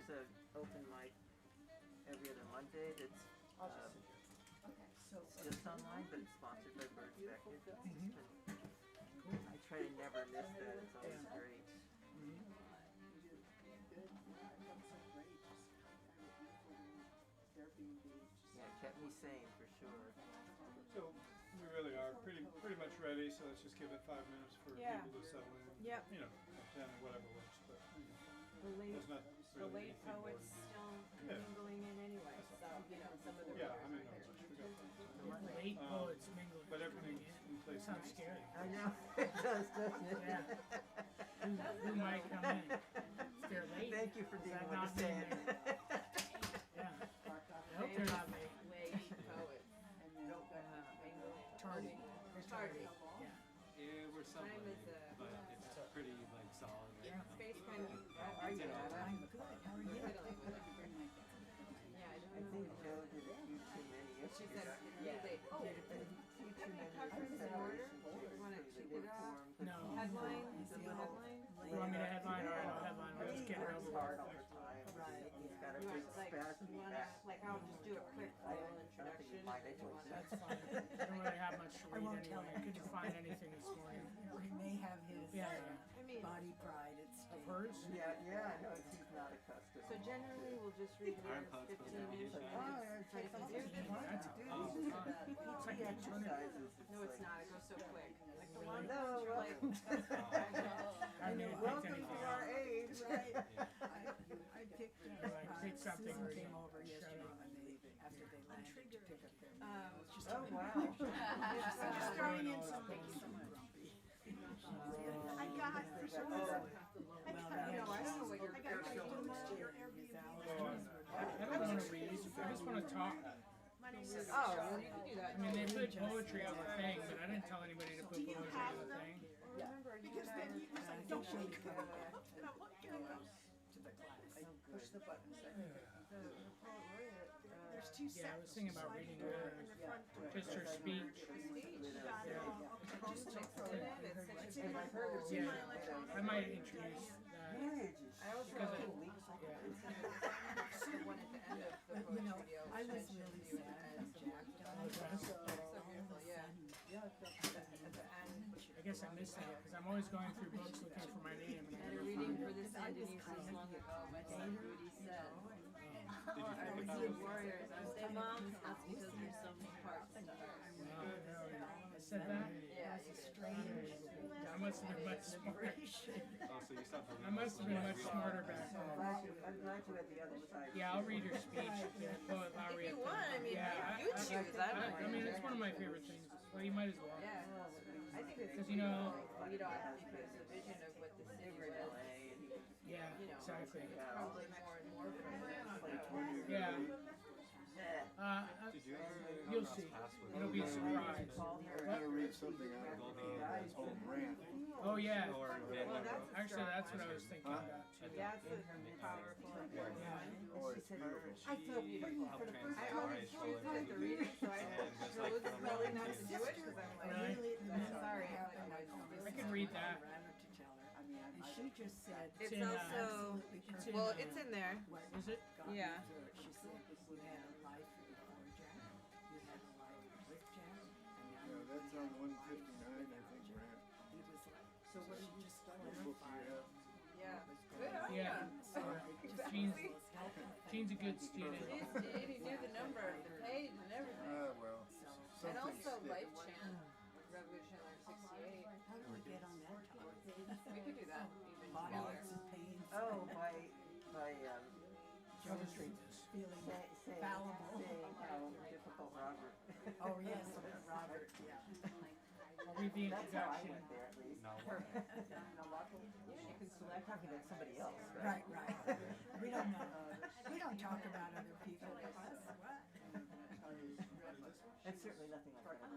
there's a open mic every other Monday that's it's just online, but it's sponsored by Beckett. I try to never miss that. It's always great. Yeah, it kept me sane for sure. So we really are pretty much ready. So let's just give it 5 minutes for people to settle in. Yep. You know, 10 or whatever works. But The late, there's not the really late anything more to poets do. still mingling in anyway, so, you know, some of the Yeah, readers I mean, are no there. rush. We got plenty of time. Late poets mingling. But everything's in place. Sounds scary. I know, it does, doesn't it? Yeah. Who might come in? If they're late. Thank you for does being that able to not say mean it. Yeah. I hope they're not late. Late poets. Tardy. Tardy. Yeah. Yeah, we're somewhat, Time is but it's pretty like solid right now. Space kind of, How are you, Anna? I'm good. How are you? fiddling with it. Yeah, I I don't think know. Joe did a few too many She yesterday. said, late. Oh, conference in order? You want to check it out? No. Headline? Is it the headline? You want me to headline? All right, I'll headline. Let's get it Works over hard with. all the time. Right, He's yeah. got a You big want, like, spasm you want back. to, like, I'll just do a quick little introduction. That's fine. I don't really have much to I read won't tell anyway. you. Could you find anything this morning? He may have his Yeah. I mean, body pride at Of stake. hers? Yeah, yeah, I know he's not accustomed. so generally we'll just read Our yours post was 15 minutes. really Oh, yeah, Try to take do this. That's a Dude, Oh, this is fun. about It's like he a exercises. No, it's not. It goes so quick. Like the one No, like, I mean, picked welcome anything to our out. age. Right. I picked Like, pick something or came something. over Shut yesterday up. when after they landed to pick up their Oh, wow. just throwing in Oh, something oh, grumpy. I got for some reason. I Well, got, no, I don't know what you're I got doing. your I don't want to read. I just want to talk. My name is. oh, well, you can do that. I mean, they put poetry on the thing, but I didn't tell anybody to put poetry on the thing. Remember, you Because and I then were he was like, don't show you. And I'm like, "Here you go." To the class. Push the button. There's two Yeah, I sections. was thinking about reading her, In the front. just her speech. Got it. Yeah. just mix it in. It's such a And my burger's Yeah. in I might introduce that. marriage. I also Because it- the one at the end of the You know, poetry deal. I was mentions really you sad and when Jack died. So beautiful, yeah. At the end. I guess I missed that because I'm always going through books looking for my name. And I At a never reading find for it. this Indonesian long ago, my son Rudy said, Did you I think was about the it? warriors. I say, Mom, that's because there's so many parts to ours. Wow, really? I said that? Yeah, you did. I must have been much smarter. Oh, so you stopped I must have been much smarter back then. I'm glad you had the other side. Yeah, I'll read your speech. Yeah, poet laureate. If you want, I mean, Yeah, you choose. I mean, it's one of my favorite things. Well, you might as well. Yeah, I think it's 'Cause, you know- lead off because the vision of what the city was, Yeah, you know, exactly. probably more and more from it. Yeah. Did you ever You'll see. It'll be a surprise. I gotta read something out of this whole rant. Oh, yeah. or Well, that's Actually, that's what I was thinking about too. That's a powerful and important one. Oh, it's beautiful. I felt beautiful for the first I time. always choose it to read it, so I chose really not to do it because I'm like, Really? I'm sorry. I'm I like, can read that. Rather to tell her. And she just said, It's in, also, It's in, well, it's in there. Is it? got me Yeah. through it. She said, you had a life before Jack, you had a life with Jack, and now Yeah, that's on 159, I think, rant. he was like, So what she just What book do you have? Yeah. Good on Yeah. ya. Jean's, was helping. Jean's a good student. He knew the number of the page and everything. Well, And something also stick. Life Chant, Revolution Alert 68. How do we get on that topic? We could do that even Body together. aches and pains. Oh, by Chemistry, feeling saying fallible. how difficult Robert. Oh, yes, Robert, yeah. I'll read the That's how I introduction. went there, at least. No. You can select talking about somebody else, Right, right. We don't know. We don't talk about other people. And certainly nothing like that.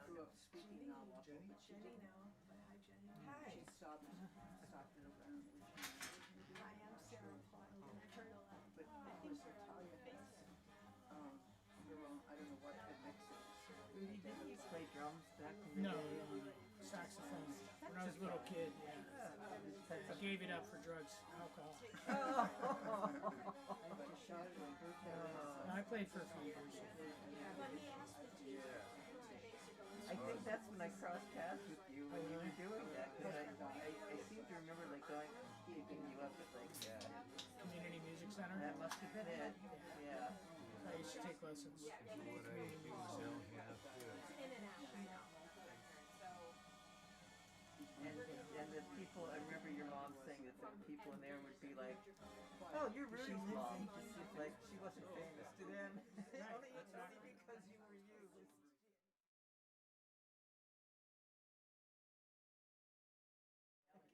Grew up speaking novel. Jenny now. Hi, Jenny. Hi. She stopped it around. I am Sarah Paul. I've heard a lot. But I was Italian. I don't know what the mix is. Didn't you play drums back in the No, day? saxophone. When I was a little kid, yeah. I gave it up for drugs, alcohol. Oh, played for a few years. I think that's when I crossed paths with you when you were doing that. Cause I seem to remember like keeping you up at like Community Music Center. that must have been it. Yeah. I used to take lessons. Community Music Center. And the people, I remember your mom saying that the people in there would be like, "Oh, you're Rudy's mom." Like she wasn't famous to them. Only because you were you.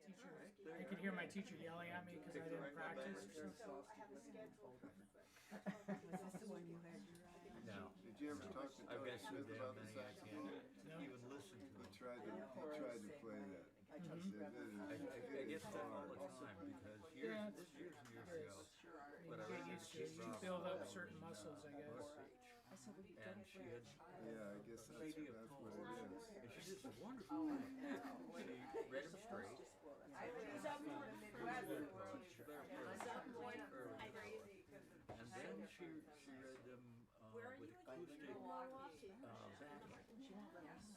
Teacher, I could hear my teacher yelling at me because I didn't practice or something. Was this the one you had your No. Did you ever talk to I've Tony got so Smith damn about the many I saxophone? can't even listen to. He tried to play that. He said, I get stuff all the time because Yeah, years and years ago, but I Get ran used into to it. You build up certain muscles, I guess. and she had Yeah, I guess that's what it is. and she did some wonderful things. She read them straight. And then she read them with acoustic backing.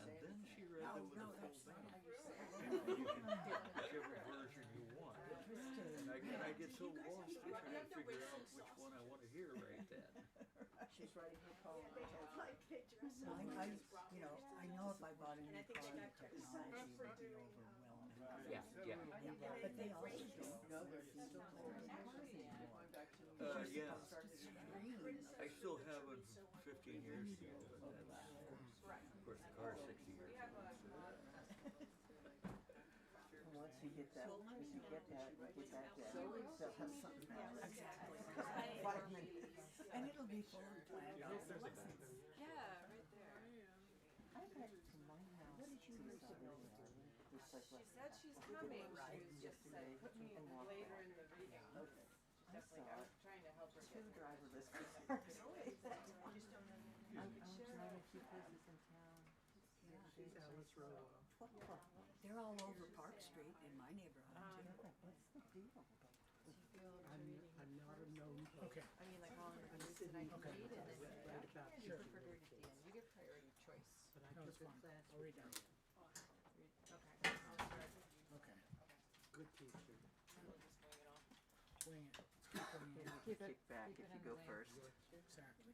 And then she read them with a full band. And you can pick whichever version you want. And I get so lost in trying to figure out which one I want to hear right then. She's writing her poem. I know if I bought a new car, the technology would be overwhelming. Yeah. But they also don't know their fiddle players anymore. Yeah. Scream. I still have one from 15 years ago, but that's, of course, the car is 60 years old. And once you get that, if you get that down, they'll have something else. Exactly. 5 minutes. And it'll be full of planned obsolescence. I got to my house. What did you do? She said she's coming. She was just said, put me in later in the reading. Definitely, I was trying to help her get 2 driverless cars. I just don't know. I'm trying to keep places in town. They're all over Park Street in my neighborhood too. What's the deal? Okay. I mean, like all in the books that I can read and then you prefer to read at the end. You get priority choice. No, it's fine. I'll read that. Okay, I'll start. Okay. Good teacher. We'll just wing it all. Wing it. Let's keep winging it. Keep back if you go first. Exactly.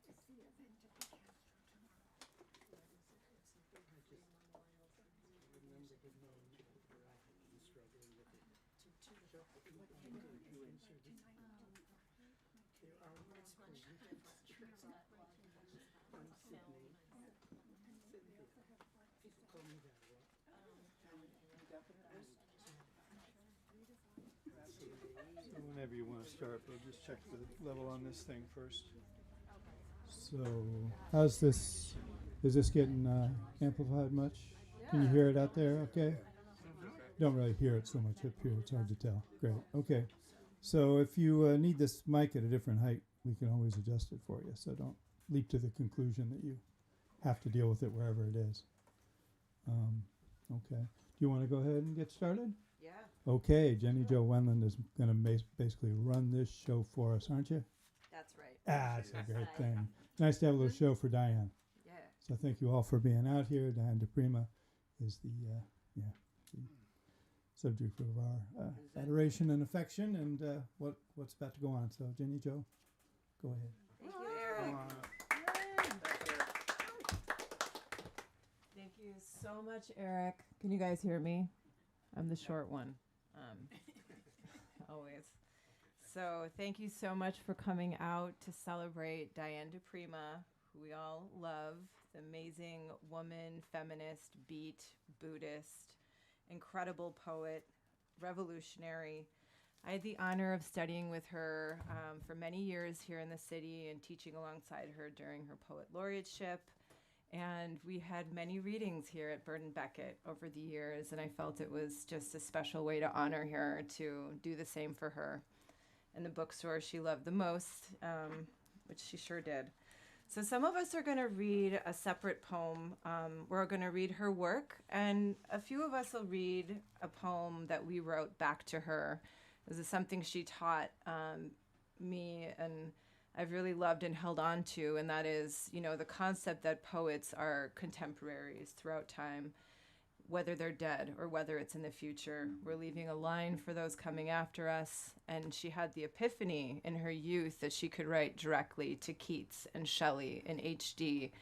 So whenever you want to start, we'll just check the level on this thing first. So, how's this? Is this getting amplified much? Can you hear it out there? Okay. Don't really hear it so much up here. It's hard to tell. Great. Okay. So if you need this mic at a different height, we can always adjust it for you. So don't leap to the conclusion that you have to deal with it wherever it is. Okay. Do you want to go ahead and get started? Yeah. Okay. Jenny Jo Wendland is going to basically run this show for us, aren't you? That's right. That's a great thing. Nice to have a little show for Diane. Yeah. So thank you all for being out here. Diane di Prima is the subject of our adoration and affection, and what's about to go on. So Jenny Jo, go ahead. Thank you, Eric. Thank you so much, Eric. Can you guys hear me? I'm the short one. Always. So thank you so much for coming out to celebrate Diane di Prima, who we all love, the amazing woman, feminist, beat, Buddhist, incredible poet, revolutionary. I had the honor of studying with her for many years here in the city and teaching alongside her during her poet laureateship. And we had many readings here at Beckett over the years, and I felt it was just a special way to honor her to do the same for her. And the bookstore she loved the most, which she sure did. So some of us are going to read a separate poem. We're going to read her work, and a few of us will read a poem that we wrote back to her. This is something she taught me and I've really loved and held on to, and that is, the concept that poets are contemporaries throughout time, whether they're dead or whether it's in the future. We're leaving a line for those coming after us. And she had the epiphany in her youth that she could write directly to Keats and Shelley and H.D.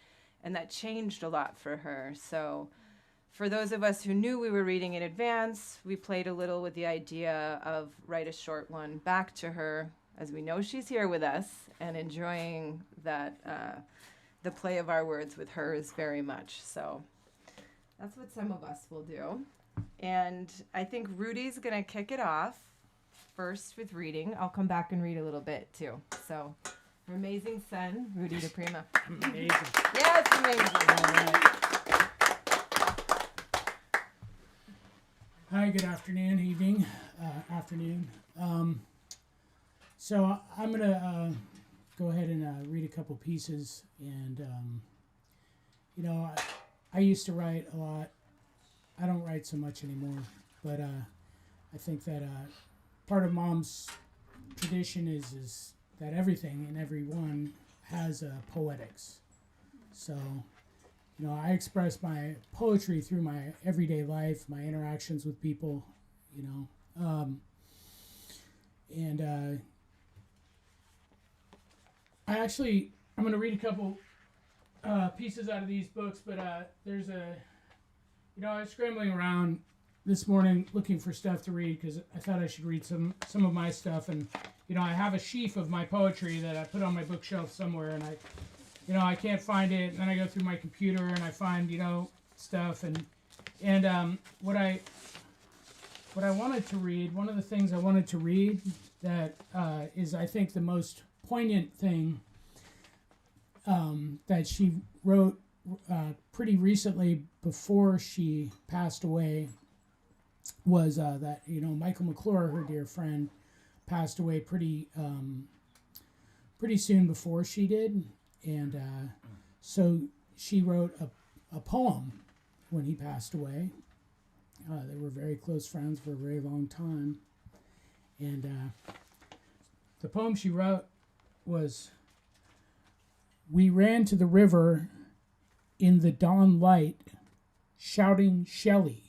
And that changed a lot for her. So for those of us who knew we were reading in advance, we played a little with the idea of write a short one back to her, as we know she's here with us and enjoying that, the play of our words with hers very much. So that's what some of us will do. And I think Rudy's going to kick it off first with reading. I'll come back and read a little bit too. So her amazing son, Rudy di Prima. Amazing. Yeah, it's amazing. Hi, good afternoon, evening, afternoon. So I'm going to go ahead and read a couple pieces. And, I used to write a lot. I don't write so much anymore, but I think that part of Mom's tradition is that everything and everyone has poetics. So, I express my poetry through my everyday life, my interactions with people, and I'm going to read a couple pieces out of these books, but there's I was scrambling around this morning looking for stuff to read because I thought I should read some of my stuff, and I have a sheaf of my poetry that I put on my bookshelf somewhere, and I can't find it, and then I go through my computer and I find stuff, and what I wanted to read, one of the things I wanted to read that is I think the most poignant thing that she wrote pretty recently before she passed away was that Michael McClure, her dear friend, passed away pretty soon before she did, and so she wrote a poem when he passed away. They were very close friends for a very long time, and the poem she wrote was, "We ran to the river in the dawn light, shouting Shelley."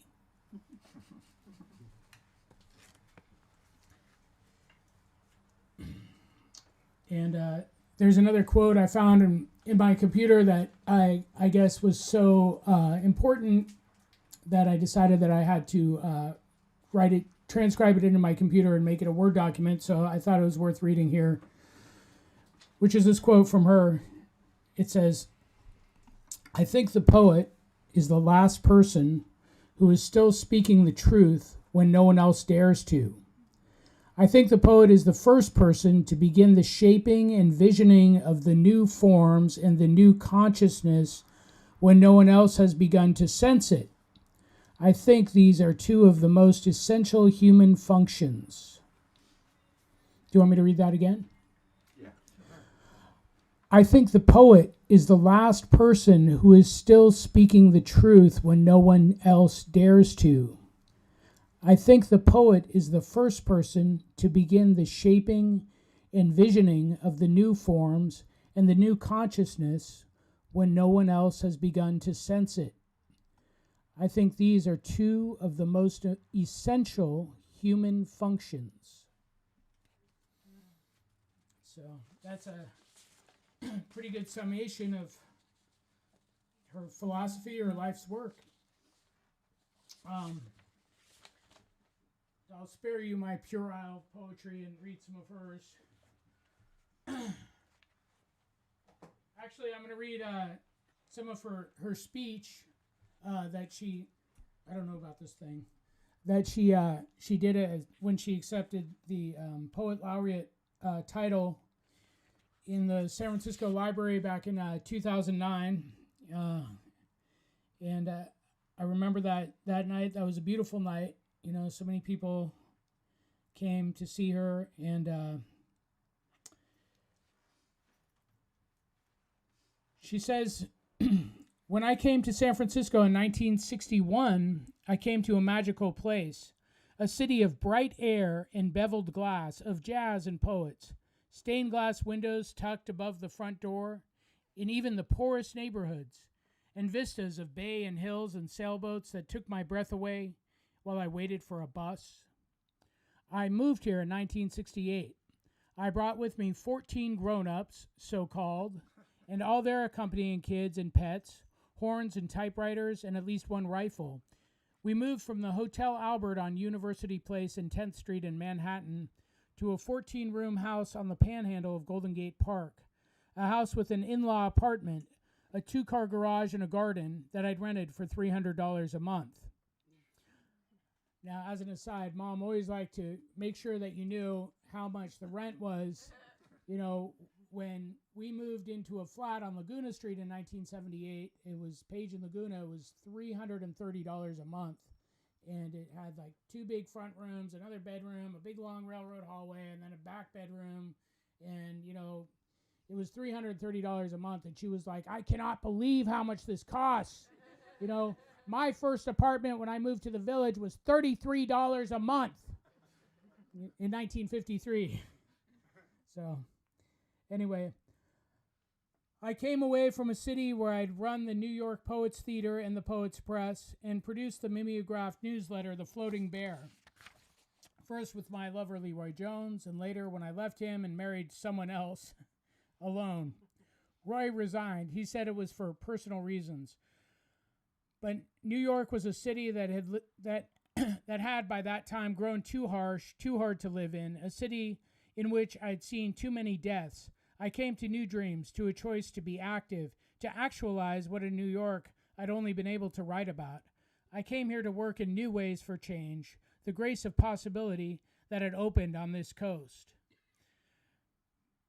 And there's another quote I found in my computer that I guess was so important that I decided that I had to transcribe it into my computer and make it a Word document, so I thought it was worth reading here, which is this quote from her. It says, "I think the poet is the last person who is still speaking the truth when no one else dares to. I think the poet is the first person to begin the shaping and visioning of the new forms and the new consciousness when no one else has begun to sense it. I think these are two of the most essential human functions." Do you want me to read that again? Yeah. "I think the poet is the last person who is still speaking the truth when no one else dares to. I think the poet is the first person to begin the shaping and visioning of the new forms and the new consciousness when no one else has begun to sense it. I think these are two of the most essential human functions." So that's a pretty good summation of her philosophy or life's work. I'll spare you my puerile poetry and read some of hers. Actually, I'm going to read some of her speech that she, I don't know about this thing, that she did when she accepted the Poet Laureate title in the San Francisco Library back in 2009. And I remember that night. That was a beautiful night. So many people came to see her, and she says, "When I came to San Francisco in 1961, I came to a magical place, a city of bright air and beveled glass, of jazz and poets. Stained glass windows tucked above the front door in even the poorest neighborhoods, and vistas of bay and hills and sailboats that took my breath away while I waited for a bus. I moved here in 1968. I brought with me 14 grown-ups, so-called, and all their accompanying kids and pets, horns and typewriters, and at least one rifle. We moved from the Hotel Albert on University Place and 10th Street in Manhattan to a 14-room house on the panhandle of Golden Gate Park, a house with an in-law apartment, a 2-car garage, and a garden that I'd rented for $300 a month. Now, as an aside, Mom always liked to make sure that you knew how much the rent was. You know, when we moved into a flat on Laguna Street in 1978, it was Page and Laguna, it was $330 a month. And it had like 2 big front rooms, another bedroom, a big long railroad hallway, and then a back bedroom. And, you know, it was $330 a month. And she was like, I cannot believe how much this costs. You know, my first apartment when I moved to the village was $33 a month in 1953. So, anyway, I came away from a city where I'd run the New York Poets Theater and the Poets Press and produced the mimeograph newsletter, The Floating Bear. First with my lover Leroy Jones, and later when I left him and married someone else alone. Roy resigned. He said it was for personal reasons. But New York was a city that had by that time grown too harsh, too hard to live in, a city in which I'd seen too many deaths. I came to new dreams, to a choice to be active, to actualize what in New York I'd only been able to write about. I came here to work in new ways for change, the grace of possibility that had opened on this coast.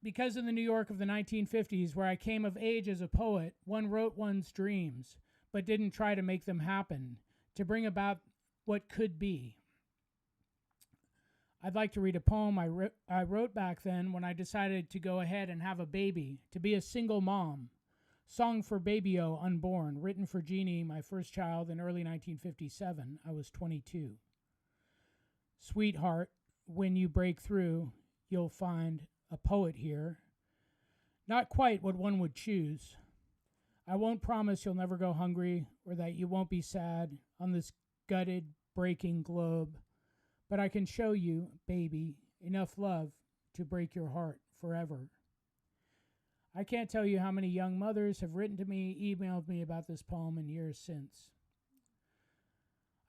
Because in the New York of the 1950s, where I came of age as a poet, one wrote one's dreams, but didn't try to make them happen, to bring about what could be. I'd like to read a poem I wrote back then when I decided to go ahead and have a baby, to be a single mom. Song for Baby-O, Unborn, written for Jeannie, my first child, in early 1957. I was 22. Sweetheart, when you break through, you'll find a poet here. Not quite what one would choose. I won't promise you'll never go hungry or that you won't be sad on this gutted, breaking globe. But I can show you, baby, enough love to break your heart forever. I can't tell you how many young mothers have written to me, emailed me about this poem in years since.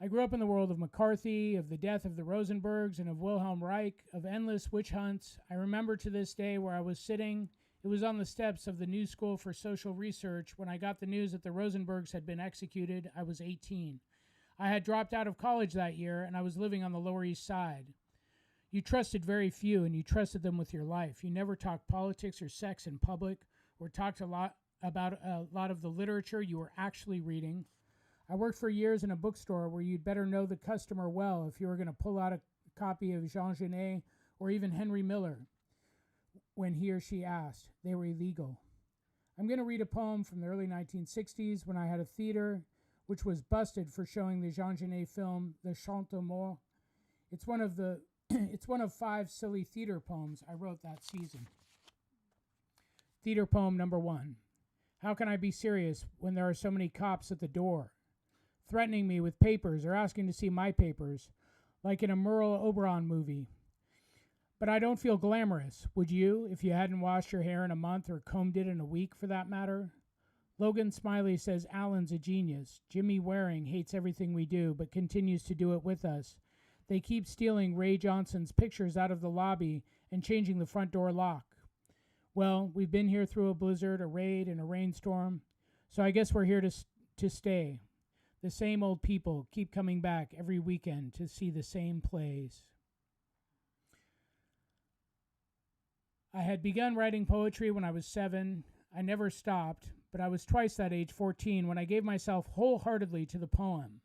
I grew up in the world of McCarthy, of the death of the Rosenbergs, and of Wilhelm Reich, of endless witch hunts. I remember to this day where I was sitting. It was on the steps of the New School for Social Research when I got the news that the Rosenbergs had been executed. I was 18. I had dropped out of college that year, and I was living on the Lower East Side. You trusted very few, and you trusted them with your life. You never talked politics or sex in public, or talked about a lot of the literature you were actually reading. I worked for years in a bookstore where you'd better know the customer well if you were going to pull out a copy of Jean Genet or even Henry Miller when he or she asked. They were illegal. I'm going to read a poem from the early 1960s when I had a theater which was busted for showing the Jean Genet film, The Chant de Mort. It's one of 5 silly theater poems I wrote that season. Theater poem number 1. How can I be serious when there are so many cops at the door, threatening me with papers or asking to see my papers, like in a Merle Oberon movie? But I don't feel glamorous. Would you, if you hadn't washed your hair in a month or combed it in a week for that matter? Logan Smiley says Alan's a genius. Jimmy Waring hates everything we do, but continues to do it with us. They keep stealing Ray Johnson's pictures out of the lobby and changing the front door lock. Well, we've been here through a blizzard, a raid, and a rainstorm, so I guess we're here to stay. The same old people keep coming back every weekend to see the same plays. I had begun writing poetry when I was 7. I never stopped, but I was twice that age, 14, when I gave myself wholeheartedly to the poem.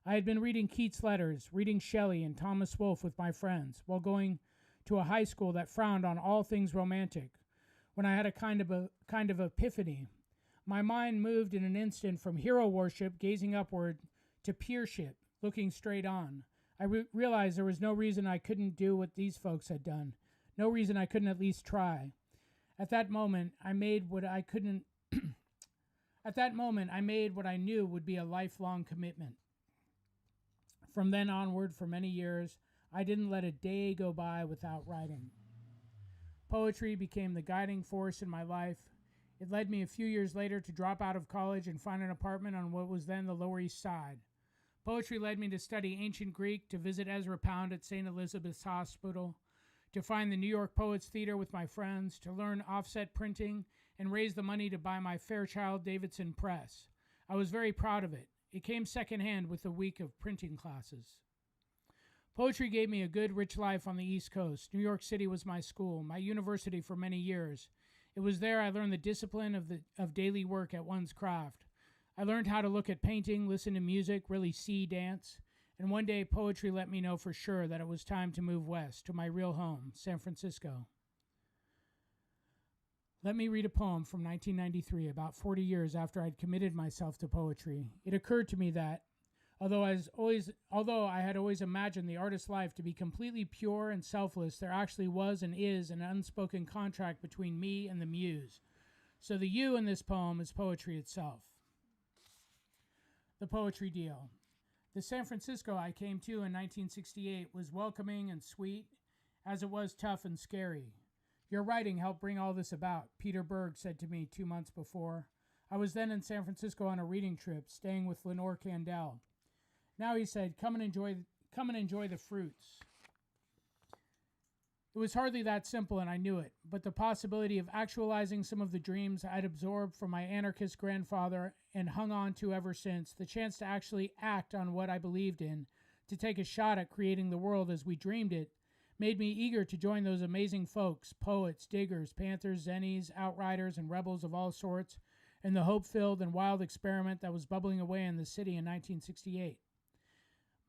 I had been reading Keats' letters, reading Shelley and Thomas Wolfe with my friends, while going to a high school that frowned on all things romantic, when I had a kind of epiphany. My mind moved in an instant from hero worship, gazing upward, to peership, looking straight on. I realized there was no reason I couldn't do what these folks had done. No reason I couldn't at least try. At that moment, I made what I couldn't. At that moment, I made what I knew would be a lifelong commitment. From then onward, for many years, I didn't let a day go by without writing. Poetry became the guiding force in my life. It led me a few years later to drop out of college and find an apartment on what was then the Lower East Side. Poetry led me to study ancient Greek, to visit Ezra Pound at St. Elizabeth's Hospital, to find the New York Poets Theater with my friends, to learn offset printing, and raise the money to buy my Fairchild Davidson press. I was very proud of it. It came secondhand with a week of printing classes. Poetry gave me a good, rich life on the East Coast. New York City was my school, my university for many years. It was there I learned the discipline of daily work at one's craft. I learned how to look at painting, listen to music, really see dance. And one day, poetry let me know for sure that it was time to move west, to my real home, San Francisco. Let me read a poem from 1993, about 40 years after I'd committed myself to poetry. It occurred to me that, although I had always imagined the artist's life to be completely pure and selfless, there actually was and is an unspoken contract between me and the muse. So the you in this poem is poetry itself. The poetry deal. The San Francisco I came to in 1968 was welcoming and sweet, as it was tough and scary. Your writing helped bring all this about, Peter Berg said to me 2 months before. I was then in San Francisco on a reading trip, staying with Lenore Candell. Now he said, come and enjoy the fruits. It was hardly that simple, and I knew it, but the possibility of actualizing some of the dreams I'd absorbed from my anarchist grandfather and hung on to ever since, the chance to actually act on what I believed in, to take a shot at creating the world as we dreamed it, made me eager to join those amazing folks, poets, diggers, panthers, zennies, outriders, and rebels of all sorts, in the hope-filled and wild experiment that was bubbling away in the city in 1968.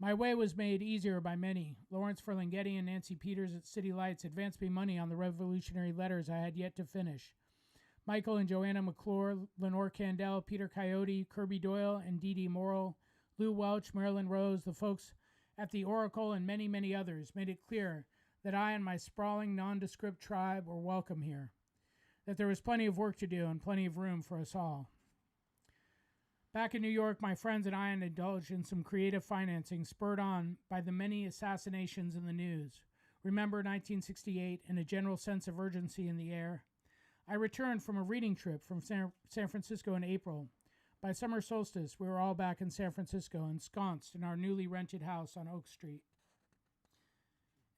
My way was made easier by many. Lawrence Ferlinghetti and Nancy Peters at City Lights advanced me money on the revolutionary letters I had yet to finish. Michael and Joanna McClure, Lenore Candell, Peter Coyote, Kirby Doyle, and Dee Dee Morrill, Lou Welch, Marilyn Rose, the folks at the Oracle, and many, many others made it clear that I and my sprawling, nondescript tribe were welcome here, that there was plenty of work to do and plenty of room for us all. Back in New York, my friends and I had indulged in some creative financing spurred on by the many assassinations in the news. Remember 1968 and a general sense of urgency in the air. I returned from a reading trip from San Francisco in April. By summer solstice, we were all back in San Francisco, ensconced in our newly rented house on Oak Street.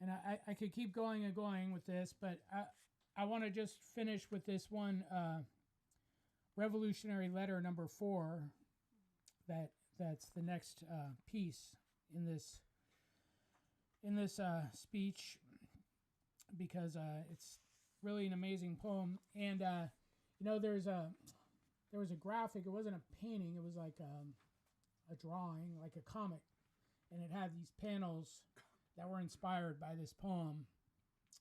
And I could keep going and going with this, but I want to just finish with this one revolutionary letter number 4. That's the next piece in this speech, because it's really an amazing poem. And there was a graphic. It wasn't a painting. It was like a drawing, like a comic, and it had these panels that were inspired by this poem.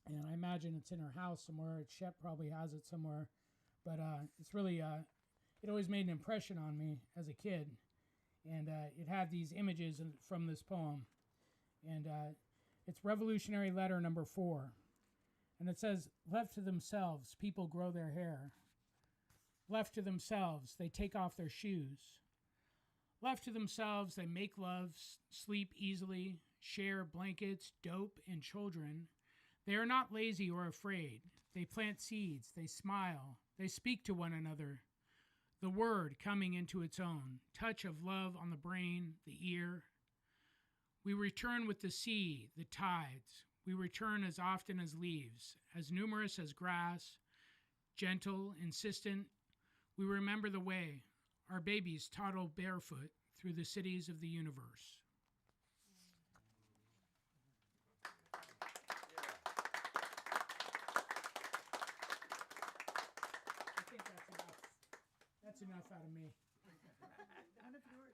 And I imagine it's in her house somewhere. Shep probably has it somewhere, but it's really it always made an impression on me as a kid. And it had these images from this poem. And it's revolutionary letter number 4. And it says, left to themselves, people grow their hair. Left to themselves, they take off their shoes. Left to themselves, they make love, sleep easily, share blankets, dope, and children. They are not lazy or afraid. They plant seeds, they smile, they speak to one another. The word coming into its own, touch of love on the brain, the ear. We return with the sea, the tides. We return as often as leaves, as numerous as grass, gentle, insistent. We remember the way our babies toddle barefoot through the cities of the universe. I think that's enough. That's enough out of me. None of yours.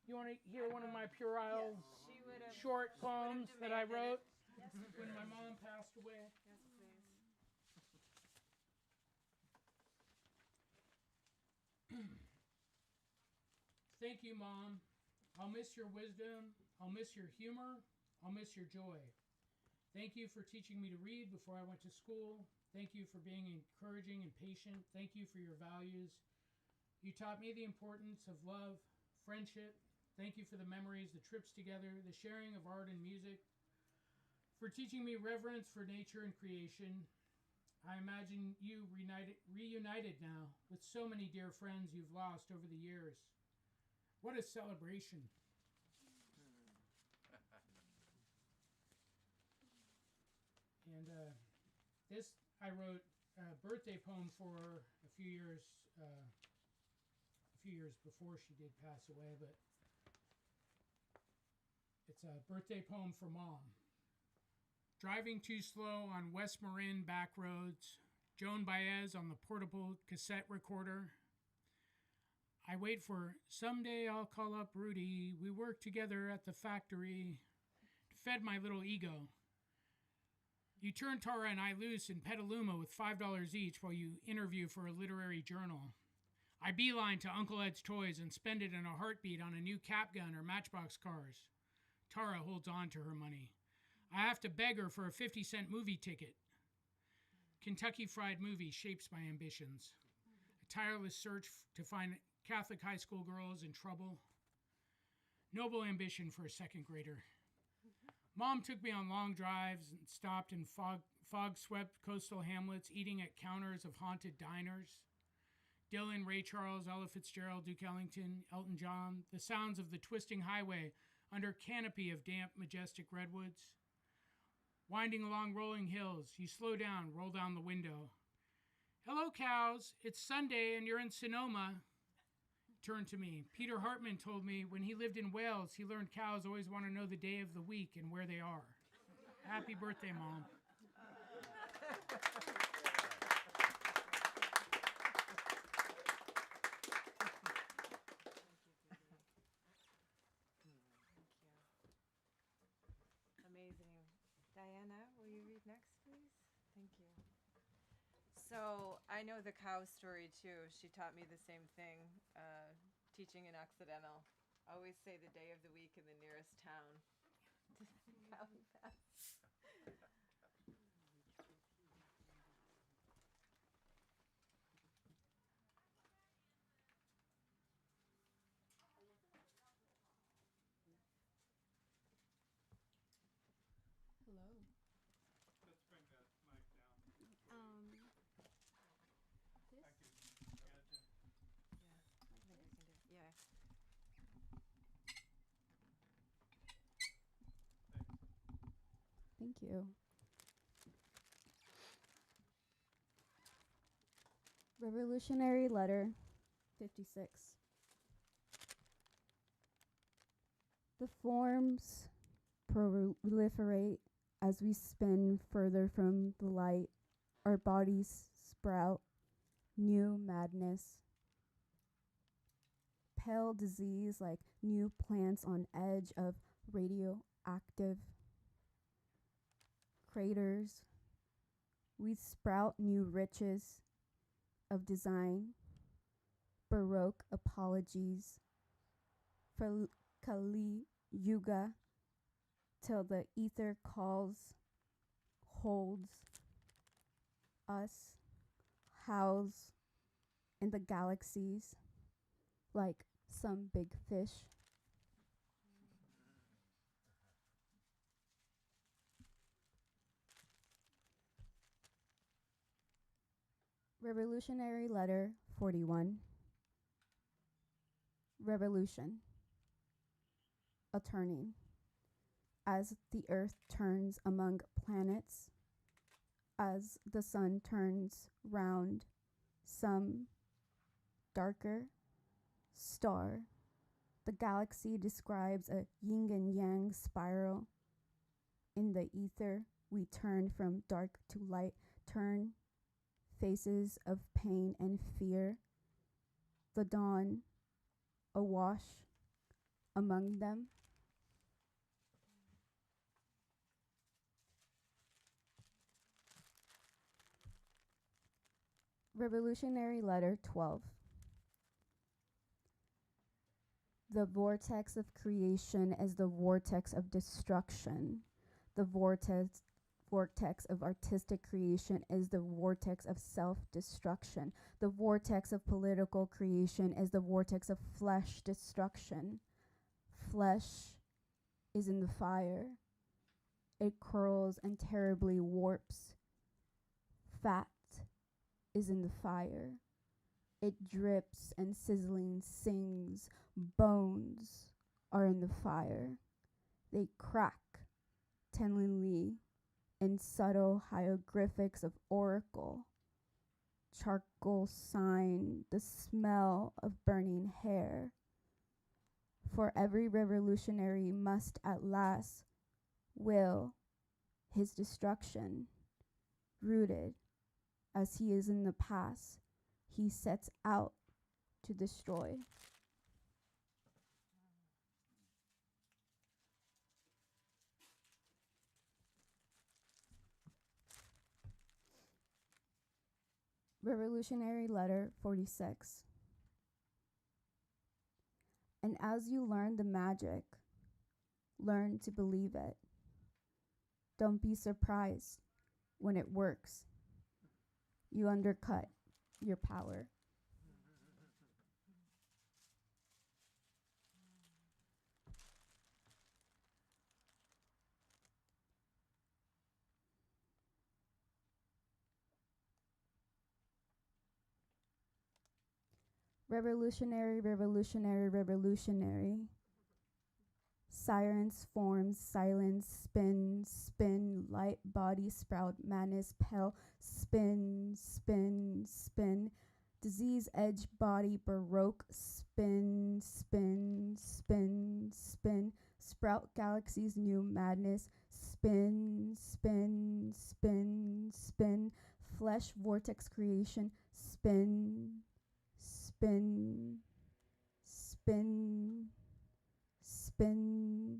You want to hear one of my puerile She would have short poems that I wrote Yes, when my mom passed away? yes, please. Thank you, Mom. I'll miss your wisdom. I'll miss your humor. I'll miss your joy. Thank you for teaching me to read before I went to school. Thank you for being encouraging and patient. Thank you for your values. You taught me the importance of love, friendship. Thank you for the memories, the trips together, the sharing of art and music, for teaching me reverence for nature and creation. I imagine you reunited now with so many dear friends you've lost over the years. What a celebration. And this I wrote a birthday poem for a few years before she did pass away, but it's a birthday poem for Mom. Driving too slow on West Marin back roads, Joan Baez on the portable cassette recorder. I wait for someday I'll call up Rudy. We work together at the factory. Fed my little ego. You turn Tara and I loose in Petaluma with $5 each while you interview for a literary journal. I beeline to Uncle Ed's Toys and spend it in a heartbeat on a new cap gun or Matchbox cars. Tara holds on to her money. I have to beg her for a 50-cent movie ticket. Kentucky Fried Movie shapes my ambitions. A tireless search to find Catholic high school girls in trouble. Noble ambition for a second grader. Mom took me on long drives and stopped in fog-swept coastal hamlets, eating at counters of haunted diners. Dylan, Ray Charles, Ella Fitzgerald, Duke Ellington, Elton John, the sounds of the twisting highway under canopy of damp, majestic redwoods. Winding along rolling hills, you slow down, roll down the window. Hello, cows. It's Sunday and you're in Sonoma. Turn to me. Peter Hartman told me when he lived in Wales, he learned cows always want to know the day of the week and where they are. Happy birthday, Mom. Amazing. Diana, will you read next, please? Thank you. So I know the cow story too. She taught me the same thing, teaching in Occidental. Always say the day of the week in the nearest town. Cow pass. Hello. Let's bring that mic down. This? Thank you. Yeah, I think we can do it. Yeah. Thanks. Thank you. Revolutionary Letter 56. The forms proliferate as we spin further from the light. Our bodies sprout new madness. Pale disease like new plants on edge of radioactive craters. We sprout new riches of design, Baroque apologies for Kali Yuga till the ether calls, holds us, house in the galaxies like some big fish. Revolutionary Letter 41. Revolution. A turning. As the earth turns among planets, as the sun turns round some darker star, the galaxy describes a yin and yang spiral. In the ether, we turn from dark to light, turn faces of pain and fear, the dawn awash among them. Revolutionary Letter 12. The vortex of creation is the vortex of destruction. The vortex vortex of artistic creation is the vortex of self-destruction. The vortex of political creation is the vortex of flesh destruction. Flesh is in the fire. It curls and terribly warps. Fat is in the fire. It drips and sizzling sings. Bones are in the fire. They crack tellingly in subtle hieroglyphics of oracle. Charcoal sign the smell of burning hair. For every revolutionary must at last will his destruction. Rooted as he is in the past, he sets out to destroy. Revolutionary Letter 46. And as you learn the magic, learn to believe it. Don't be surprised when it works. You undercut your power. Revolutionary, revolutionary, revolutionary. Sirens, forms, silence, spin, spin, light, body, sprout, madness, pale, spin, spin, spin. Disease, edge, body, baroque, spin, spin, spin, spin. Sprout, galaxies, new madness, spin, spin, spin, spin. Flesh, vortex, creation, spin, spin, spin, spin.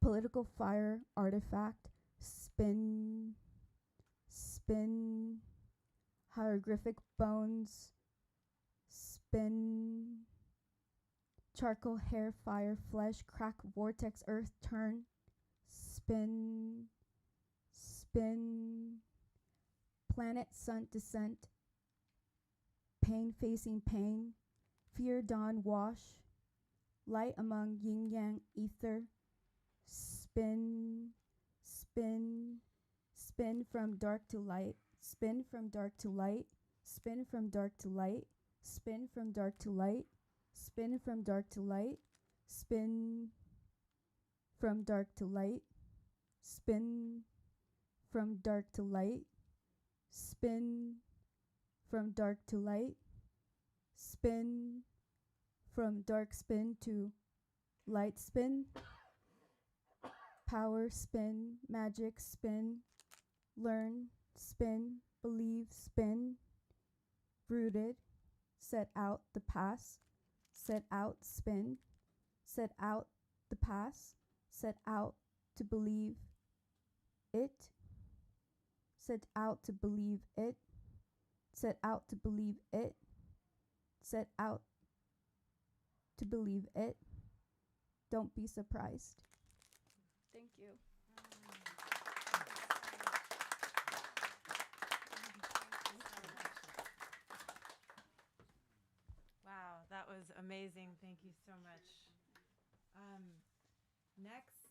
Political fire, artifact, spin, spin. Hieroglyphic bones, spin. Charcoal, hair, fire, flesh, crack, vortex, earth, turn, spin, spin. Planet, sun, descent, pain facing pain, fear, dawn, wash, light among yin yang, ether, spin, spin, spin from dark to light, spin from dark to light, spin from dark to light, spin from dark to light, spin from dark to light, spin from dark to light, spin from dark to light, spin from dark to light, spin from dark spin to light spin, power spin, magic spin, learn spin, believe spin, rooted, set out the past, set out spin, set out the past, set out to believe it, set out to believe it, set out to believe it, set out to believe it. Don't be surprised. Thank you. Wow, that was amazing. Thank you so much. Next,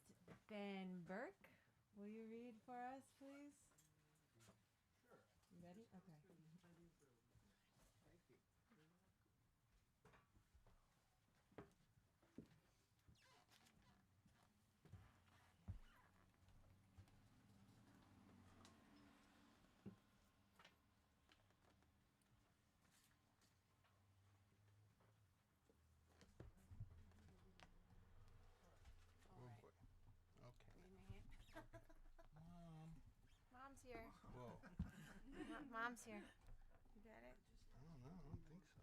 Ben Burke. Will you read for us, please? Sure. You ready? Okay. Mom's here. Whoa. Mom's here. You got it? I don't know. I don't think so.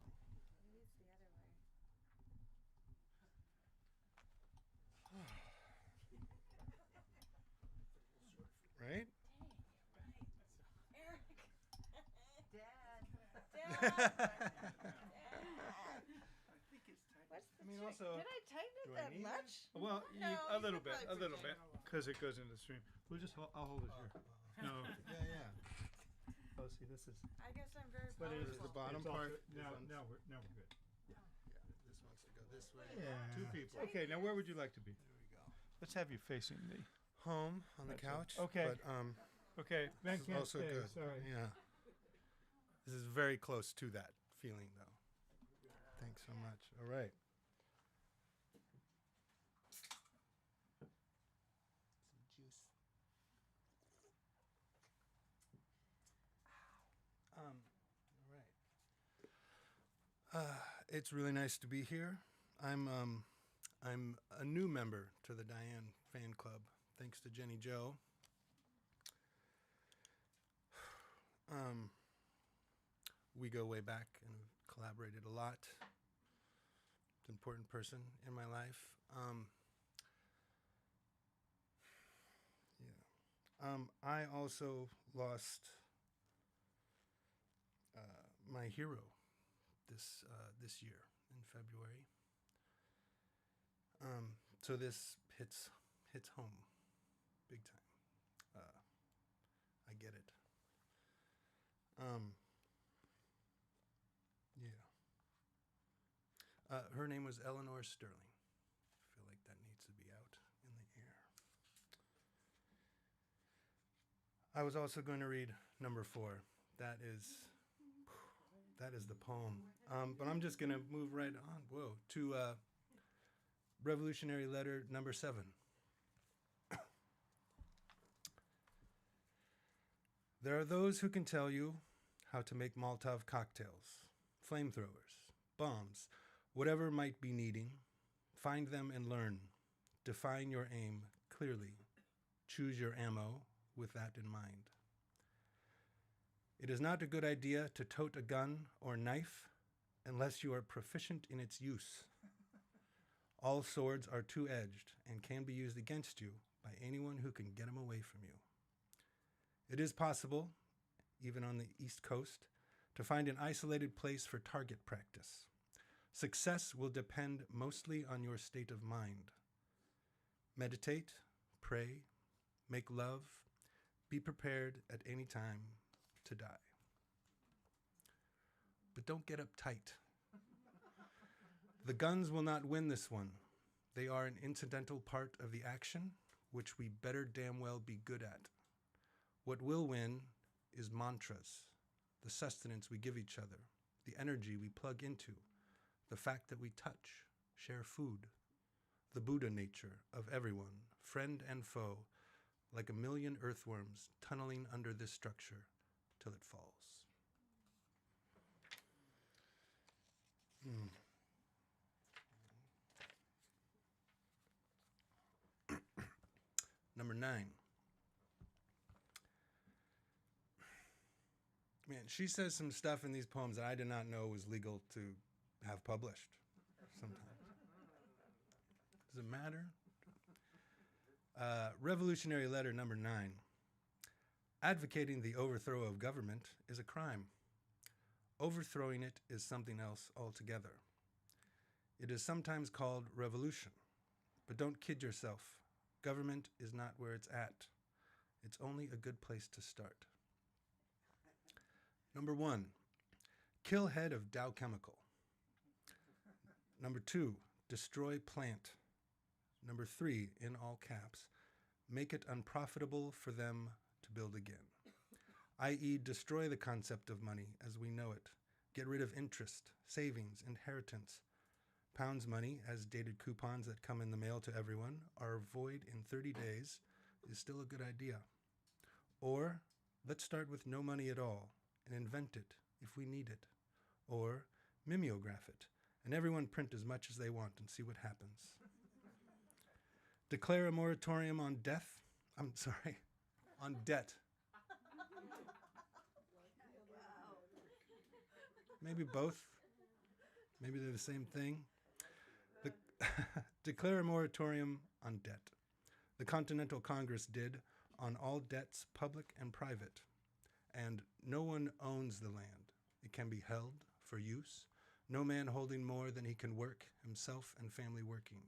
Maybe it's the other way. Right? Eric. Dad. What's the I mean, trick? also, Did I tighten do it I that need much? well, No, a you little could bit, probably because it goes into the stream. We'll just, I'll hold it here. No. Yeah. Oh, see, this is. I guess I'm very But it is The bottom it's all part good. is Now, on- now we're good. Yeah. This wants to go this way. Yeah. Two people. Okay, now where would you like to be? There we go. Let's have you facing me. Home on the Gotcha. couch. Okay. But Okay, Ben this is can't also stay. good. Sorry. Yeah. This is very close to that feeling, though. Thanks so much. All right. Some juice. All right. It's really nice to be here. I'm a new member to the Diane fan club, thanks to Jenny Jo. We go way back and have collaborated a lot. It's an important person in my life. I also lost my hero this year in February. So this hits home big time. I get it. Her name was Eleanor Sterling. I feel like that needs to be out in the air. I was also going to read number 4. That is the poem. But I'm just going to move right on. To Revolutionary Letter number 7. There are those who can tell you how to make Molotov cocktails, flamethrowers, bombs, whatever might be needing. Find them and learn. Define your aim clearly. Choose your ammo with that in mind. It is not a good idea to tote a gun or knife unless you are proficient in its use. All swords are two-edged and can be used against you by anyone who can get them away from you. It is possible, even on the East Coast, to find an isolated place for target practice. Success will depend mostly on your state of mind. Meditate, pray, make love, be prepared at any time to die. But don't get uptight. The guns will not win this one. They are an incidental part of the action, which we better damn well be good at. What will win is mantras, the sustenance we give each other, the energy we plug into, the fact that we touch, share food, the Buddha nature of everyone, friend and foe, like a million earthworms tunneling under this structure till it falls. Number 9. Man, she says some stuff in these poems that I did not know was legal to have published sometimes. Does it matter? Revolutionary Letter number 9. Advocating the overthrow of government is a crime. Overthrowing it is something else altogether. It is sometimes called revolution, but don't kid yourself. Government is not where it's at. It's only a good place to start. Number 1, kill head of Dow Chemical. Number 2, destroy plant. Number 3, in all caps, make it unprofitable for them to build again. I.e., destroy the concept of money as we know it. Get rid of interest, savings, inheritance. Pounds money, as dated coupons that come in the mail to everyone, are void in 30 days is still a good idea. Or, let's start with no money at all and invent it if we need it. Or, mimeograph it, and everyone print as much as they want and see what happens. Declare a moratorium on on debt. Maybe both. Maybe they're the same thing. Declare a moratorium on debt. The Continental Congress did on all debts, public and private. And no one owns the land. It can be held for use. No man holding more than he can work, himself and family working.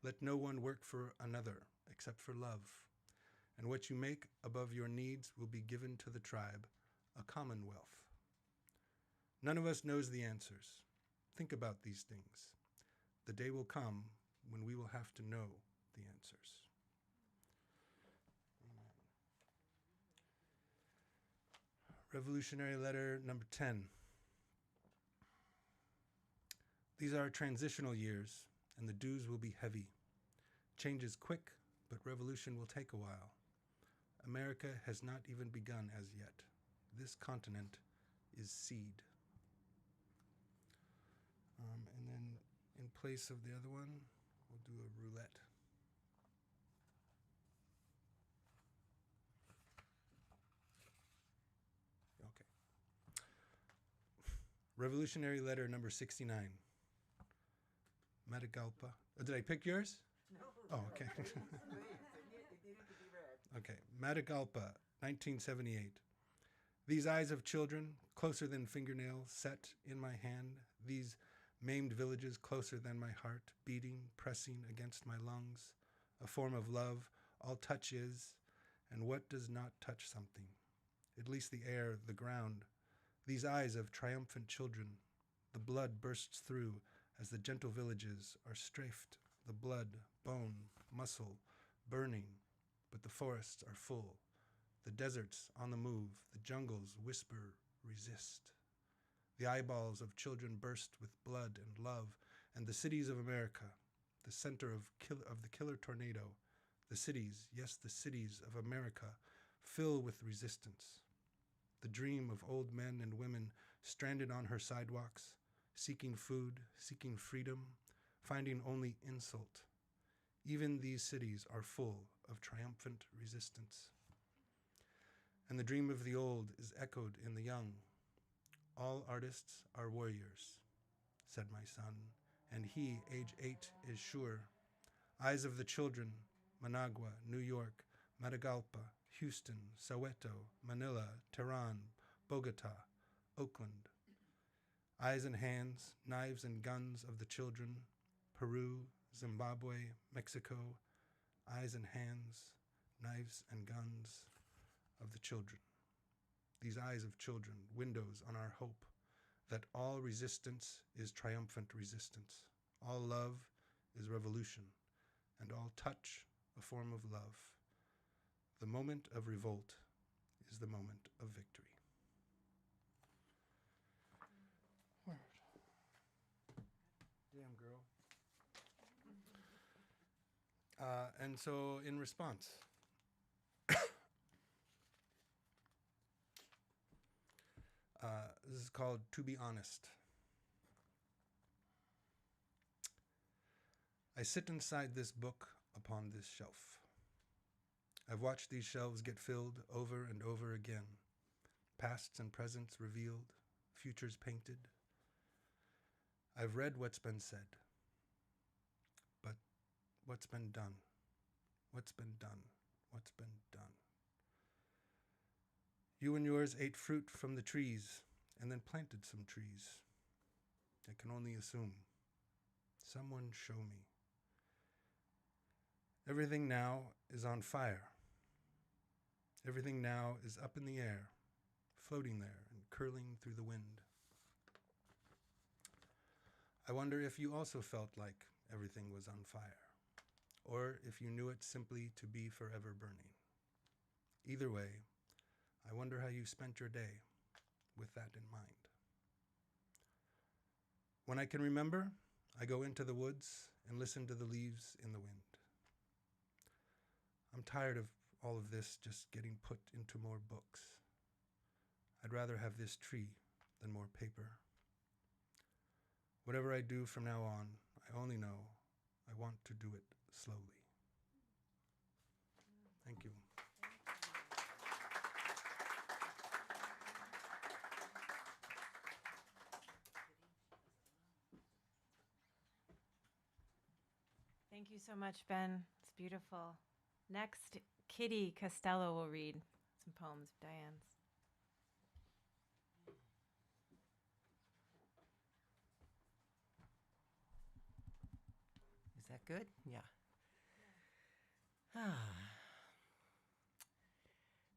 Let no one work for another except for love. and what you make above your needs will be given to the tribe, a commonwealth. None of us knows the answers. Think about these things. The day will come when we will have to know the answers. Revolutionary letter number 10. These are transitional years, and the dues will be heavy. Change is quick, but revolution will take a while. America has not even begun as yet. This continent is seed. And then in place of the other one, we'll do a roulette. Okay. Revolutionary letter number 69. Matagalpa. Oh, did I pick yours? No. Oh, okay. Please, it needed to be read. Okay. Matagalpa, 1978. These eyes of children, closer than fingernails, set in my hand. These maimed villages closer than my heart, beating, pressing against my lungs. A form of love, all touch is, and what does not touch something? At least the air, the ground. These eyes of triumphant children. The blood bursts through as the gentle villages are strafed. The blood, bone, muscle, burning, but the forests are full. The deserts on the move, the jungles whisper, resist. The eyeballs of children burst with blood and love, and the cities of America, the center of the killer tornado, the cities, yes, the cities of America, fill with resistance. The dream of old men and women stranded on her sidewalks, seeking food, seeking freedom, finding only insult. Even these cities are full of triumphant resistance. And the dream of the old is echoed in the young. All artists are warriors, said my son, and he, age 8, is sure. Eyes of the children, Managua, New York, Matagalpa, Houston, Soweto, Manila, Tehran, Bogota, Oakland. Eyes and hands, knives and guns of the children, Peru, Zimbabwe, Mexico. Eyes and hands, knives and guns of the children. These eyes of children, windows on our hope, that all resistance is triumphant resistance. All love is revolution, and all touch a form of love. The moment of revolt is the moment of victory. Word. Damn girl. And so in response, this is called To Be Honest. I sit inside this book upon this shelf. I've watched these shelves get filled over and over again, pasts and presents revealed, futures painted. I've read what's been said, but what's been done? What's been done? What's been done? You and yours ate fruit from the trees and then planted some trees. I can only assume. Someone show me. Everything now is on fire. Everything now is up in the air, floating there and curling through the wind. I wonder if you also felt like everything was on fire, or if you knew it simply to be forever burning. Either way, I wonder how you spent your day with that in mind. When I can remember, I go into the woods and listen to the leaves in the wind. I'm tired of all of this just getting put into more books. I'd rather have this tree than more paper. Whatever I do from now on, I only know I want to do it slowly. Thank you. Thank you so much, Ben. It's beautiful. Next, Kitty Costello will read some poems of Diane's. Is that good? Yeah.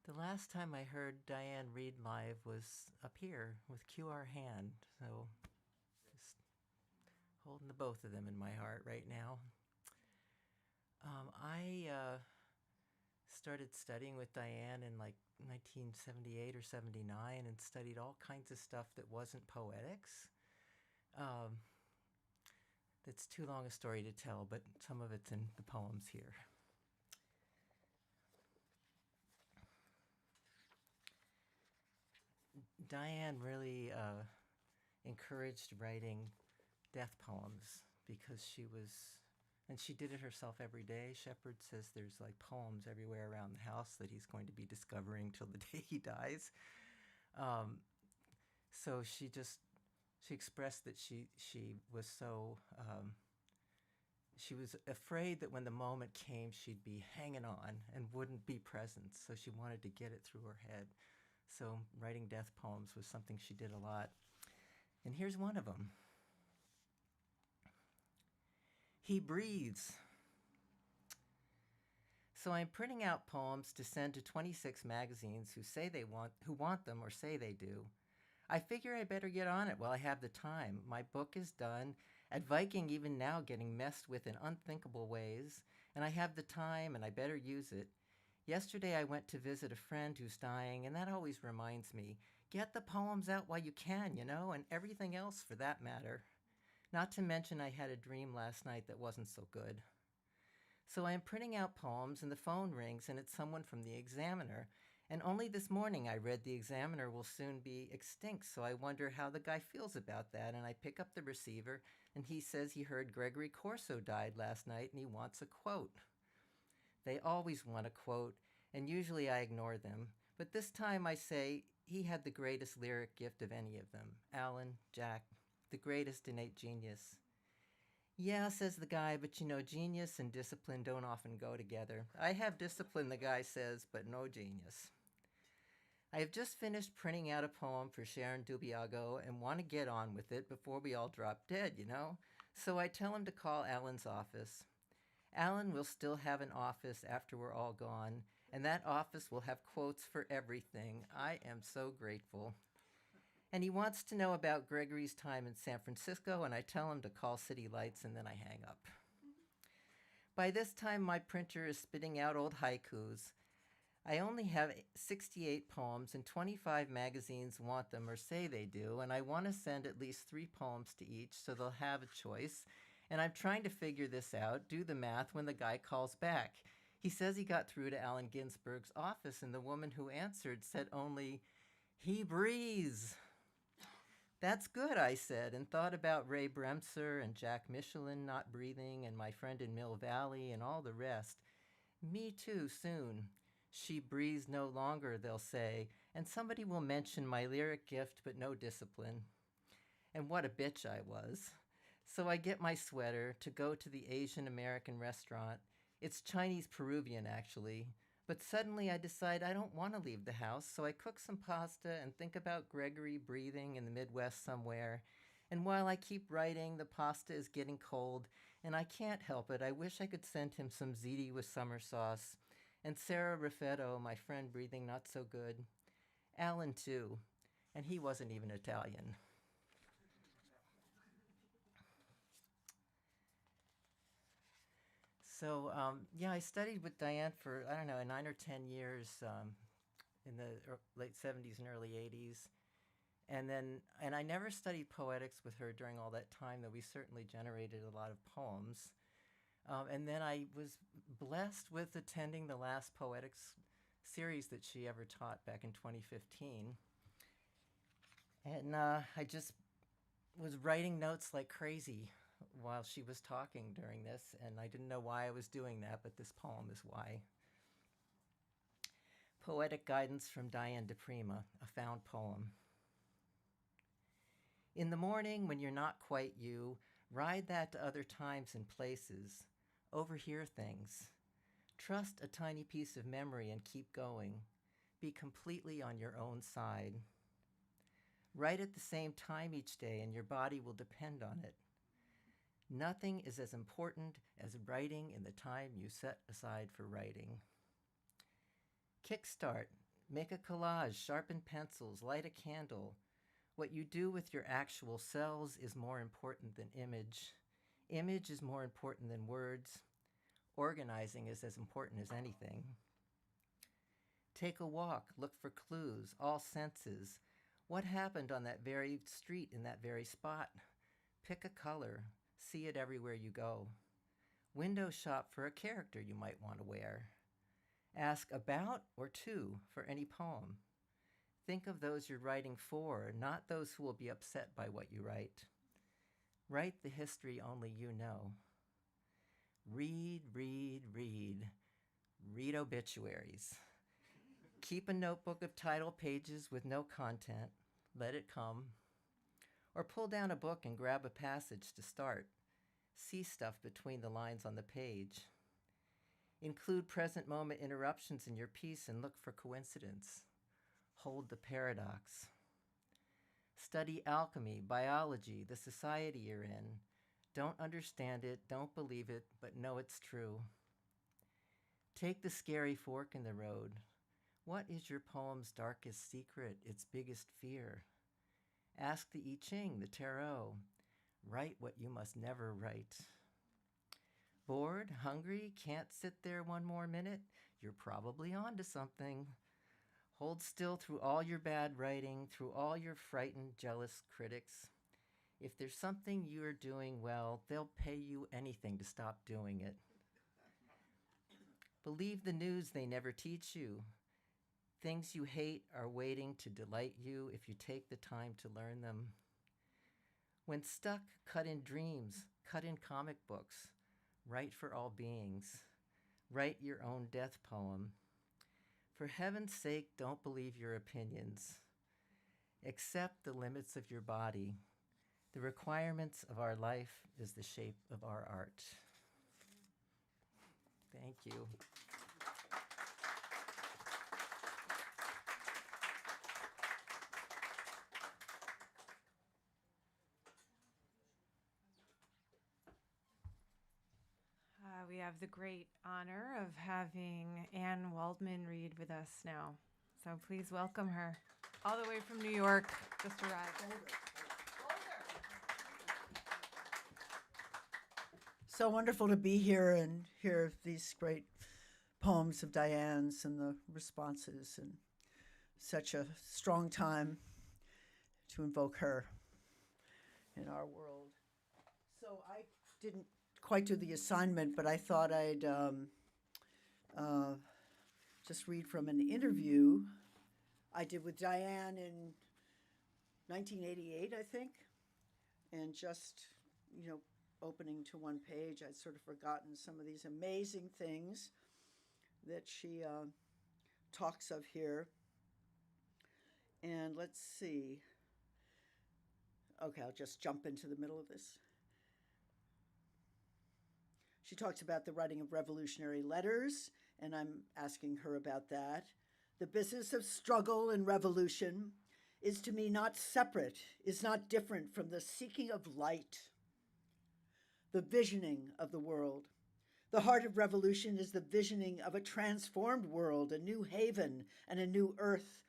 The last time I heard Diane read live was up here with QR Hand, so just holding the both of them in my heart right now. I started studying with Diane in like 1978 or 79 and studied all kinds of stuff that wasn't poetics. It's too long a story to tell, but some of it's in the poems here. Diane really encouraged writing death poems because and she did it herself every day. Shepard says there's like poems everywhere around the house that he's going to be discovering till the day he dies. So she expressed that she was so, she was afraid that when the moment came, she'd be hanging on and wouldn't be present. So she wanted to get it through her head. So writing death poems was something she did a lot. And here's one of them. He breathes. So I'm printing out poems to send to 26 magazines who want them or say they do. I figure I better get on it while I have the time. My book is done, at Viking even now getting messed with in unthinkable ways, and I have the time and I better use it. Yesterday I went to visit a friend who's dying, and that always reminds me, get the poems out while you can, and everything else for that matter. Not to mention I had a dream last night that wasn't so good. So I am printing out poems and the phone rings and it's someone from the Examiner. And only this morning I read the Examiner will soon be extinct, so I wonder how the guy feels about that. And I pick up the receiver and he says he heard Gregory Corso died last night and he wants a quote. They always want a quote, and usually I ignore them. But this time I say he had the greatest lyric gift of any of them. Alan, Jack, the greatest innate genius. Yeah, says the guy, but genius and discipline don't often go together. I have discipline, the guy says, but no genius. I have just finished printing out a poem for Sharon Dubiago and want to get on with it before we all drop dead, So I tell him to call Alan's office. Alan will still have an office after we're all gone, and that office will have quotes for everything. I am so grateful. And he wants to know about Gregory's time in San Francisco, and I tell him to call City Lights, and then I hang up. By this time, my printer is spitting out old haikus. I only have 68 poems, and 25 magazines want them or say they do, and I want to send at least 3 poems to each so they'll have a choice. And I'm trying to figure this out, do the math, when the guy calls back. He says he got through to Allen Ginsberg's office, and the woman who answered said only, "He breathes." That's good, I said, and thought about Ray Bremser and Jack Michelin not breathing and my friend in Mill Valley and all the rest. Me too, soon. She breathes no longer, they'll say, and somebody will mention my lyric gift but no discipline. And what a bitch I was. So I get my sweater to go to the Asian American restaurant. It's Chinese Peruvian, actually. But suddenly I decide I don't want to leave the house, so I cook some pasta and think about Gregory breathing in the Midwest somewhere. And while I keep writing, the pasta is getting cold, and I can't help it. I wish I could send him some ziti with summer sauce. And Sarah Raffetto, my friend, breathing not so good. Alan, too. And he wasn't even Italian. So, I studied with Diane for, 9 or 10 years in the late 70s and early 80s. And I never studied poetics with her during all that time, though we certainly generated a lot of poems. And then I was blessed with attending the last poetics series that she ever taught back in 2015. And I just was writing notes like crazy while she was talking during this, and I didn't know why I was doing that, but this poem is why. Poetic Guidance from Diane di Prima, a found poem. In the morning, when you're not quite you, ride that to other times and places. Overhear things. Trust a tiny piece of memory and keep going. Be completely on your own side. Write at the same time each day, and your body will depend on it. Nothing is as important as writing in the time you set aside for writing. Kickstart. Make a collage, sharpen pencils, light a candle. What you do with your actual selves is more important than image. Image is more important than words. Organizing is as important as anything. Take a walk, look for clues, all senses. What happened on that very street in that very spot? Pick a color, see it everywhere you go. Window shop for a character you might want to wear. Ask about or to for any poem. Think of those you're writing for, not those who will be upset by what you write. Write the history only you know. Read, read, read. Read obituaries. Keep a notebook of title pages with no content. Let it come. Or pull down a book and grab a passage to start. See stuff between the lines on the page. Include present moment interruptions in your piece and look for coincidence. Hold the paradox. Study alchemy, biology, the society you're in. Don't understand it, don't believe it, but know it's true. Take the scary fork in the road. What is your poem's darkest secret, its biggest fear? Ask the I Ching, the tarot. Write what you must never write. Bored, hungry, can't sit there one more minute? You're probably onto something. Hold still through all your bad writing, through all your frightened, jealous critics. If there's something you're doing well, they'll pay you anything to stop doing it. Believe the news they never teach you. Things you hate are waiting to delight you if you take the time to learn them. When stuck, cut in dreams, cut in comic books. Write for all beings. Write your own death poem. For heaven's sake, don't believe your opinions. Accept the limits of your body. The requirements of our life is the shape of our art. Thank you. We have the great honor of having Anne Waldman read with us now. So please welcome her. All the way from New York, just arrived. So wonderful to be here and hear these great poems of Diane's and the responses, and such a strong time to invoke her in our world. So I didn't quite do the assignment, but I thought I'd just read from an interview I did with Diane in 1988, I think, and just, opening to one page, I'd sort of forgotten some of these amazing things that she talks of here. And let's see. Okay, I'll just jump into the middle of this. She talks about the writing of revolutionary letters, and I'm asking her about that. The business of struggle and revolution is to me not separate, is not different from the seeking of light, the visioning of the world. The heart of revolution is the visioning of a transformed world, a new haven and a new earth.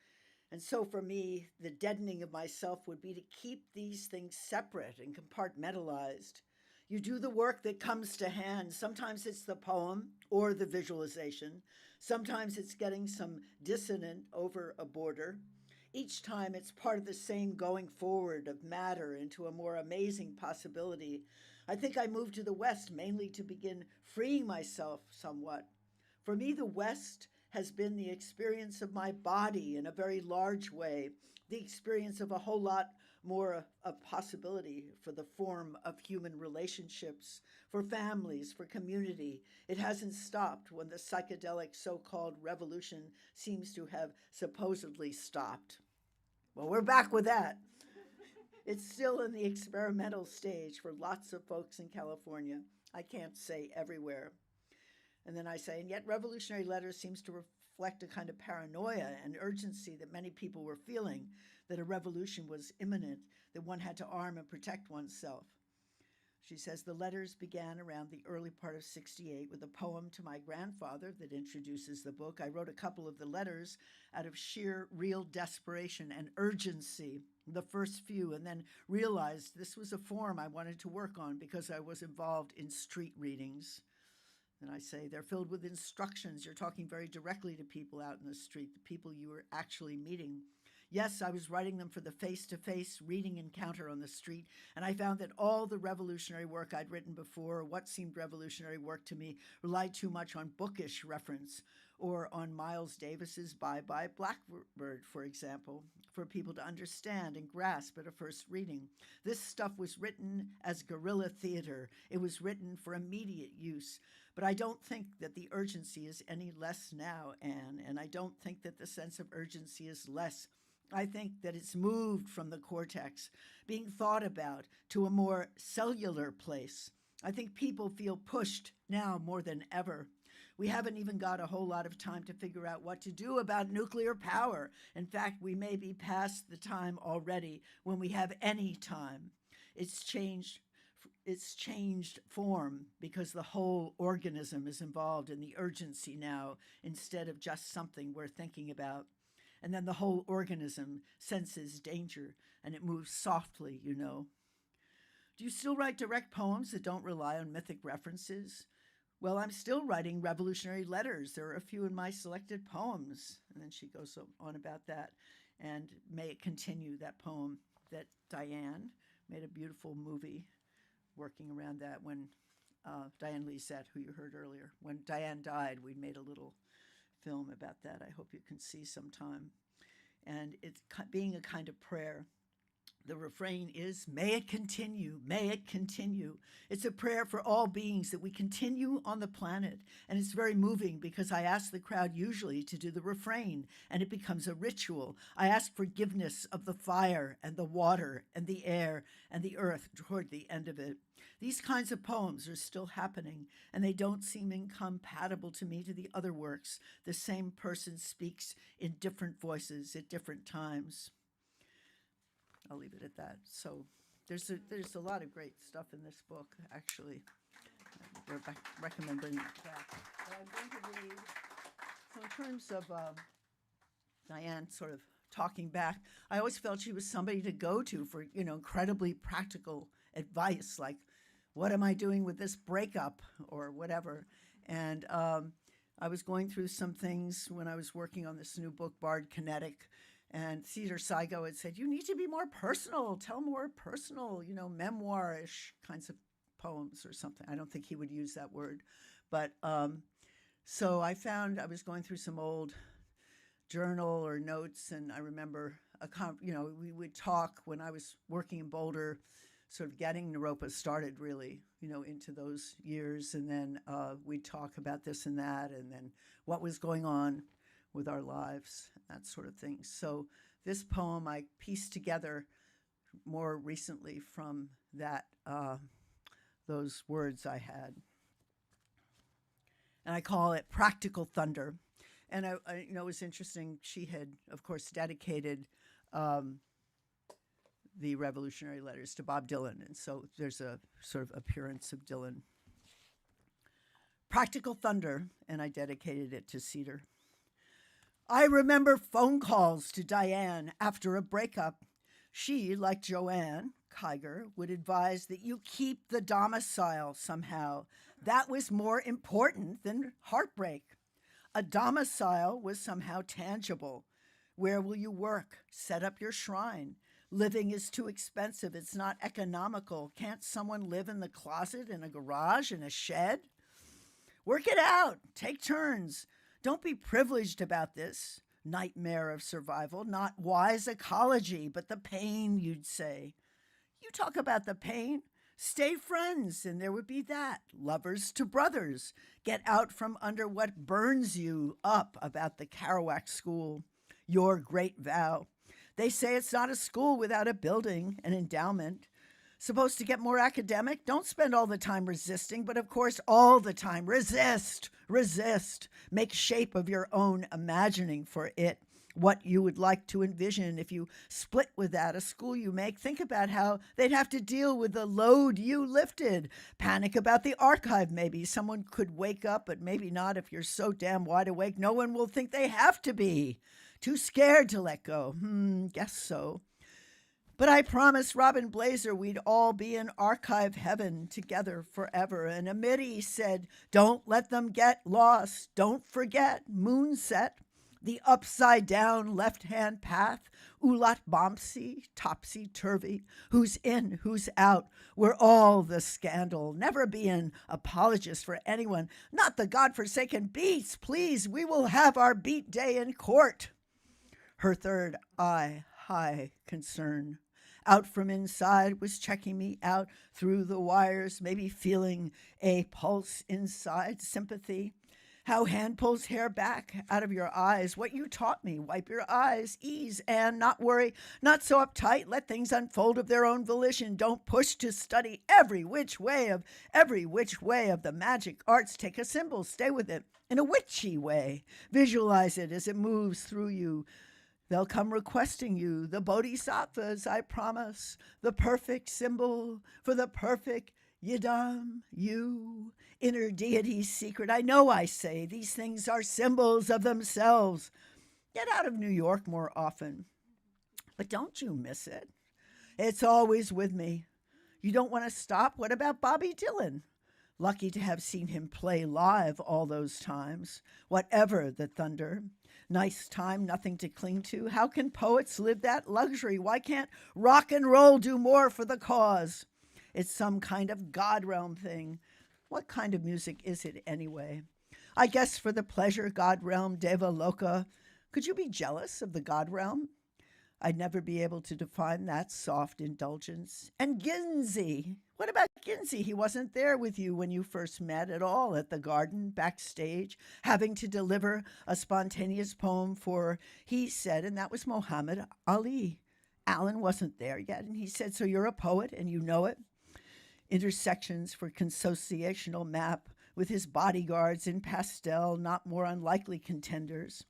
And so for me, the deadening of myself would be to keep these things separate and compartmentalized. You do the work that comes to hand. Sometimes it's the poem or the visualization. Sometimes it's getting some dissonant over a border. Each time it's part of the same going forward of matter into a more amazing possibility. I think I moved to the West mainly to begin freeing myself somewhat. For me, the West has been the experience of my body in a very large way, the experience of a whole lot more of possibility for the form of human relationships, for families, for community. It hasn't stopped when the psychedelic so-called revolution seems to have supposedly stopped. Well, we're back with that. It's still in the experimental stage for lots of folks in California. I can't say everywhere. And then I say, and yet revolutionary letters seems to reflect a kind of paranoia and urgency that many people were feeling, that a revolution was imminent, that one had to arm and protect oneself. She says, the letters began around the early part of 68 with a poem to my grandfather that introduces the book. I wrote a couple of the letters out of sheer real desperation and urgency, the first few, and then realized this was a form I wanted to work on because I was involved in street readings. And I say, they're filled with instructions. You're talking very directly to people out in the street, the people you were actually meeting. Yes, I was writing them for the face-to-face reading encounter on the street, and I found that all the revolutionary work I'd written before, or what seemed revolutionary work to me, relied too much on bookish reference, or on Miles Davis's Bye Bye Blackbird, for example, for people to understand and grasp at a first reading. This stuff was written as guerrilla theater. It was written for immediate use. But I don't think that the urgency is any less now, Anne, and I don't think that the sense of urgency is less. I think that it's moved from the cortex, being thought about, to a more cellular place. I think people feel pushed now more than ever. We haven't even got a whole lot of time to figure out what to do about nuclear power. In fact, we may be past the time already when we have any time. It's changed form because the whole organism is involved in the urgency now instead of just something we're thinking about. And then the whole organism senses danger, and it moves softly, you know. Do you still write direct poems that don't rely on mythic references? Well, I'm still writing revolutionary letters. There are a few in my selected poems. And then she goes on about that. And may it continue, that poem that Diane made a beautiful movie working around that when Diane Lisette, who you heard earlier, when Diane died, we made a little film about that. I hope you can see sometime. And it's being a kind of prayer. The refrain is, may it continue, may it continue. It's a prayer for all beings that we continue on the planet. And it's very moving because I ask the crowd usually to do the refrain, and it becomes a ritual. I ask forgiveness of the fire and the water and the air and the earth toward the end of it. These kinds of poems are still happening, and they don't seem incompatible to me to the other works. The same person speaks in different voices at different times. I'll leave it at that. So there's a lot of great stuff in this book, actually. I recommend bringing it back. But I'm going to read, so in terms of Diane sort of talking back, I always felt she was somebody to go to for, incredibly practical advice, like, what am I doing with this breakup or whatever? And I was going through some things when I was working on this new book, Bard Kinetic, and Cedar Saigo had said, you need to be more personal, tell more personal, memoir-ish kinds of poems or something. I don't think he would use that word. But so I found I was going through some old journal or notes, and I remember, we would talk when I was working in Boulder, sort of getting Naropa started really, into those years. And then we'd talk about this and that, and then what was going on with our lives, that sort of thing. So this poem I pieced together more recently from that, those words I had. And I call it Practical Thunder. And I it was interesting, she had, of course, dedicated the Revolutionary Letters to Bob Dylan. And so there's a sort of appearance of Dylan. Practical Thunder, and I dedicated it to Cedar. I remember phone calls to Diane after a breakup. She, like Joanne Kiger, would advise that you keep the domicile somehow. That was more important than heartbreak. A domicile was somehow tangible. Where will you work? Set up your shrine. Living is too expensive. It's not economical. Can't someone live in the closet, in a garage, in a shed? Work it out. Take turns. Don't be privileged about this nightmare of survival, not wise ecology, but the pain, you'd say. You talk about the pain, stay friends, and there would be that. Lovers to brothers. Get out from under what burns you up about the Kerouac School, your great vow. They say it's not a school without a building, an endowment. Supposed to get more academic? Don't spend all the time resisting, but of course all the time. Resist, resist. Make shape of your own imagining for it. what you would like to envision if you split with that, a school you make. Think about how they'd have to deal with the load you lifted. Panic about the archive, maybe. Someone could wake up, but maybe not if you're so damn wide awake. No one will think they have to be. Too scared to let go. Guess so. But I promised Robin Blazer we'd all be in archive heaven together forever. And Amity said, don't let them get lost. Don't forget Moonset, the upside-down left-hand path, Ulat Bompsy, topsy-turvy, who's in, who's out. We're all the scandal. Never be an apologist for anyone. Not the godforsaken beats. Please, we will have our beat day in court. Her third eye, high concern. Out from inside was checking me out through the wires, maybe feeling a pulse inside, sympathy. How hand pulls hair back out of your eyes. What you taught me. Wipe your eyes, ease, and not worry. Not so uptight. Let things unfold of their own volition. Don't push to study every which way of the magic arts. Take a symbol, stay with it in a witchy way. Visualize it as it moves through you. They'll come requesting you, the bodhisattvas, I promise, the perfect symbol for the perfect yidam, you, inner deity's secret. I know I say these things are symbols of themselves. Get out of New York more often. But don't you miss it? It's always with me. You don't want to stop? What about Bobby Dylan? Lucky to have seen him play live all those times. Whatever the thunder. Nice time, nothing to cling to. How can poets live that luxury? Why can't rock and roll do more for the cause? It's some kind of God realm thing. What kind of music is it anyway? I guess for the pleasure God realm, Deva Loka. Could you be jealous of the God realm? I'd never be able to define that soft indulgence. And Ginsey. What about Ginsey? He wasn't there with you when you first met at all at the garden, backstage, having to deliver a spontaneous poem for, he said, and that was Muhammad Ali. Alan wasn't there yet, and he said, so you're a poet and you know it? Intersections for consociational map with his bodyguards in pastel, not more unlikely contenders.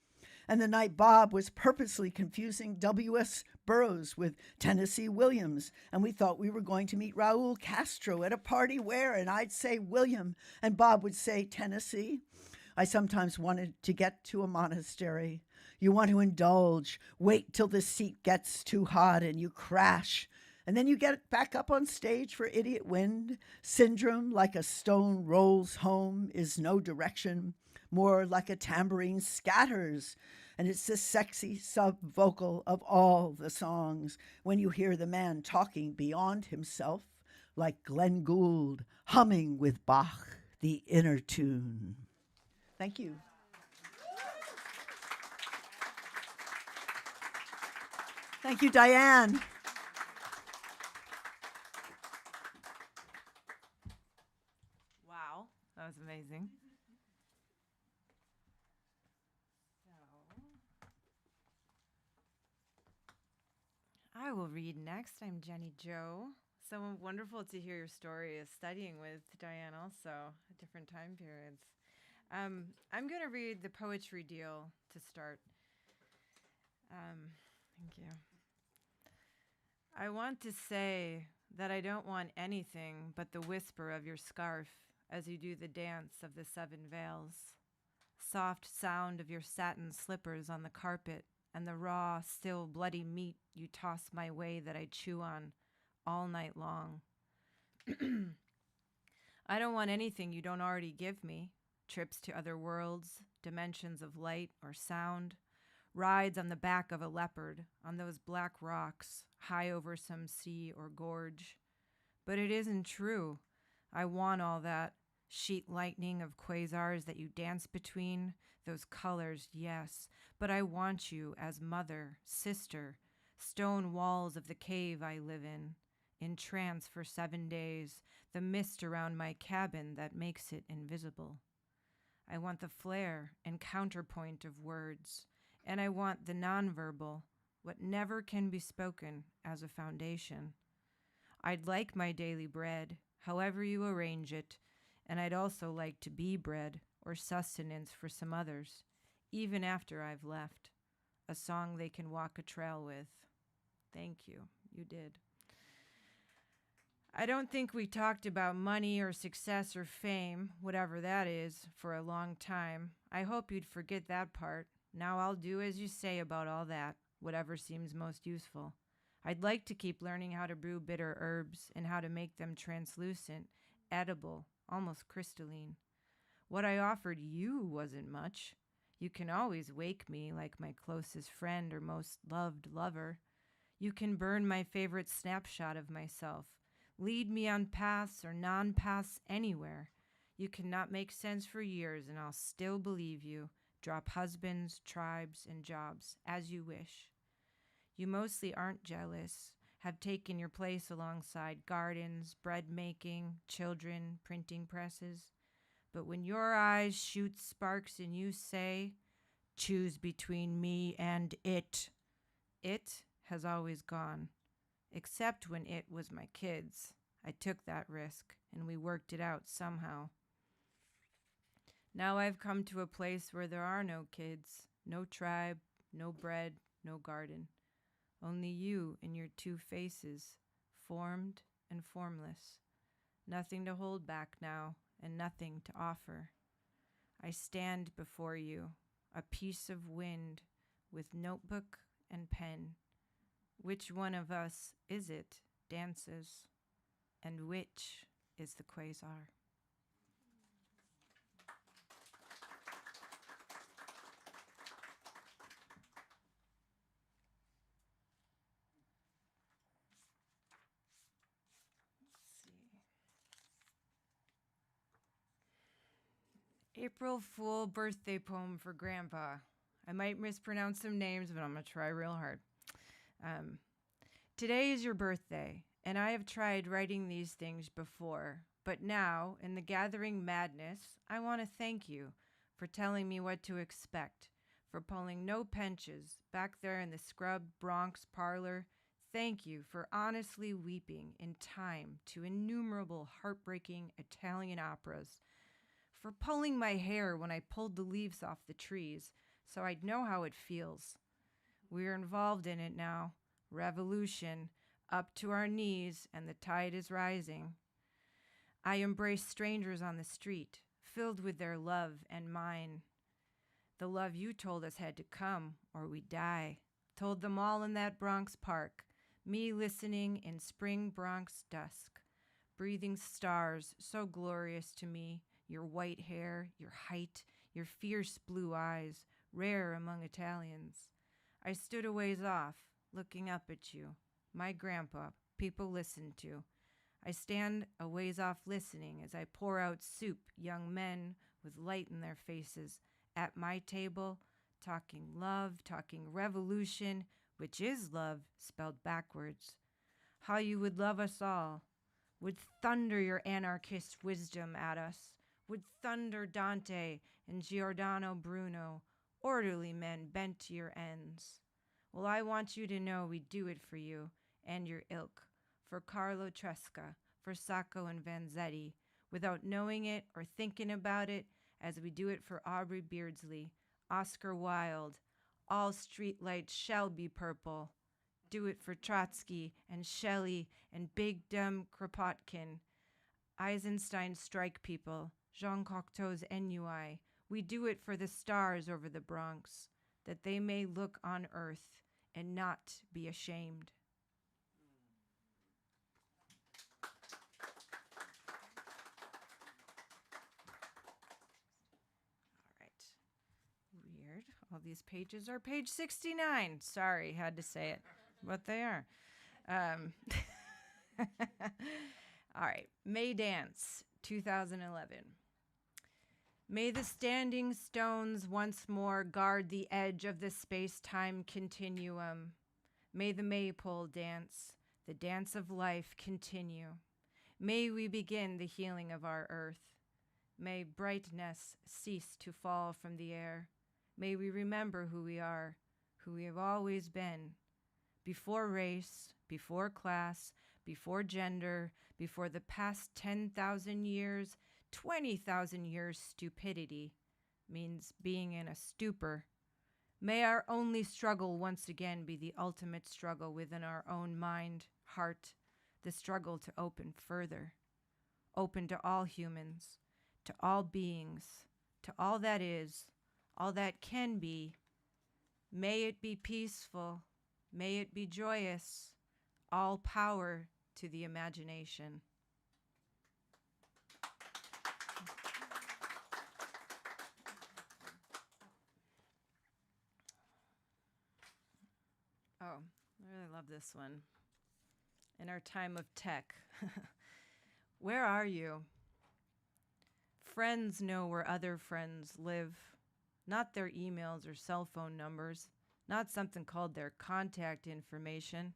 And the night Bob was purposely confusing W.S. Burroughs with Tennessee Williams, and we thought we were going to meet Raul Castro at a party where, and I'd say William, and Bob would say Tennessee. I sometimes wanted to get to a monastery. You want to indulge, wait till the seat gets too hot and you crash, and then you get back up on stage for Idiot Wind. Syndrome, like a stone rolls home, is no direction. More like a tambourine scatters. And it's the sexy sub-vocal of all the songs when you hear the man talking beyond himself, like Glenn Gould humming with Bach, the inner tune. Thank you. Thank you, Diane. Wow, that was amazing. I will read next. I'm Jenny Jo. So wonderful to hear your story of studying with Diane also at different time periods. I'm going to read the poetry deal to start. Thank you. I want to say that I don't want anything but the whisper of your scarf as you do the dance of the 7 veils. Soft sound of your satin slippers on the carpet and the raw, still bloody meat you toss my way that I chew on all night long. I don't want anything you don't already give me. Trips to other worlds, dimensions of light or sound, rides on the back of a leopard on those black rocks, high over some sea or gorge. But it isn't true. I want all that. Sheet lightning of quasars that you dance between, those colors, yes, but I want you as mother, sister, stone walls of the cave I live in trance for 7 days, the mist around my cabin that makes it invisible. I want the flare and counterpoint of words, and I want the nonverbal, what never can be spoken, as a foundation. I'd like my daily bread, however you arrange it, and I'd also like to be bread or sustenance for some others, even after I've left. a song they can walk a trail with. Thank you. You did. I don't think we talked about money or success or fame, whatever that is, for a long time. I hope you'd forget that part. Now I'll do as you say about all that, whatever seems most useful. I'd like to keep learning how to brew bitter herbs and how to make them translucent, edible, almost crystalline. What I offered you wasn't much. You can always wake me like my closest friend or most loved lover. You can burn my favorite snapshot of myself. Lead me on paths or non-paths anywhere. You cannot make sense for years and I'll still believe you. Drop husbands, tribes, and jobs, as you wish. You mostly aren't jealous, have taken your place alongside gardens, bread making, children, printing presses. But when your eyes shoot sparks and you say, choose between me and it has always gone. Except when it was my kids. I took that risk, and we worked it out somehow. Now I've come to a place where there are no kids, no tribe, no bread, no garden. Only you and your two faces, formed and formless. Nothing to hold back now, and nothing to offer. I stand before you, a piece of wind, with notebook and pen. Which one of us is it dances, and which is the quasar? April Fool birthday poem for Grandpa. I might mispronounce some names, but I'm going to try real hard. Today is your birthday, and I have tried writing these things before, but now, in the gathering madness, I want to thank you for telling me what to expect, for pulling no penches back there in the scrub Bronx parlor. Thank you for honestly weeping in time to innumerable heartbreaking Italian operas, for pulling my hair when I pulled the leaves off the trees so I'd know how it feels. We're involved in it now. Revolution, up to our knees, and the tide is rising. I embrace strangers on the street, filled with their love and mine. The love you told us had to come, or we'd die. Told them all in that Bronx park, me listening in spring Bronx dusk. Breathing stars, so glorious to me, your white hair, your height, your fierce blue eyes, rare among Italians. I stood a ways off, looking up at you, my grandpa, people listen to. I stand a ways off listening as I pour out soup, young men with light in their faces, at my table, talking love, talking revolution, which is love, spelled backwards. How you would love us all, would thunder your anarchist wisdom at us, would thunder Dante and Giordano Bruno, orderly men bent to your ends. Well, I want you to know we do it for you and your ilk, for Carlo Tresca, for Sacco and Vanzetti, without knowing it or thinking about it, as we do it for Aubrey Beardsley, Oscar Wilde. All streetlights shall be purple. Do it for Trotsky and Shelley and Big Dumb Kropotkin. Eisenstein's strike people, Jean Cocteau's NUI. We do it for the stars over the Bronx, that they may look on earth and not be ashamed. All right. Weird. All these pages are page 69. Sorry, had to say it, but they are. All right. May Dance, 2011. May the standing stones once more guard the edge of the space-time continuum. May the maypole dance, the dance of life, continue. May we begin the healing of our earth. May brightness cease to fall from the air. May we remember who we are, who we have always been. Before race, before class, before gender, before the past 10,000 years, 20,000 years stupidity means being in a stupor. May our only struggle once again be the ultimate struggle within our own mind, heart, the struggle to open further, open to all humans, to all beings, to all that is, all that can be. May it be peaceful, may it be joyous, all power to the imagination. Oh, I really love this one. In our time of tech, where are you? Friends know where other friends live, not their emails or cell phone numbers, not something called their contact information.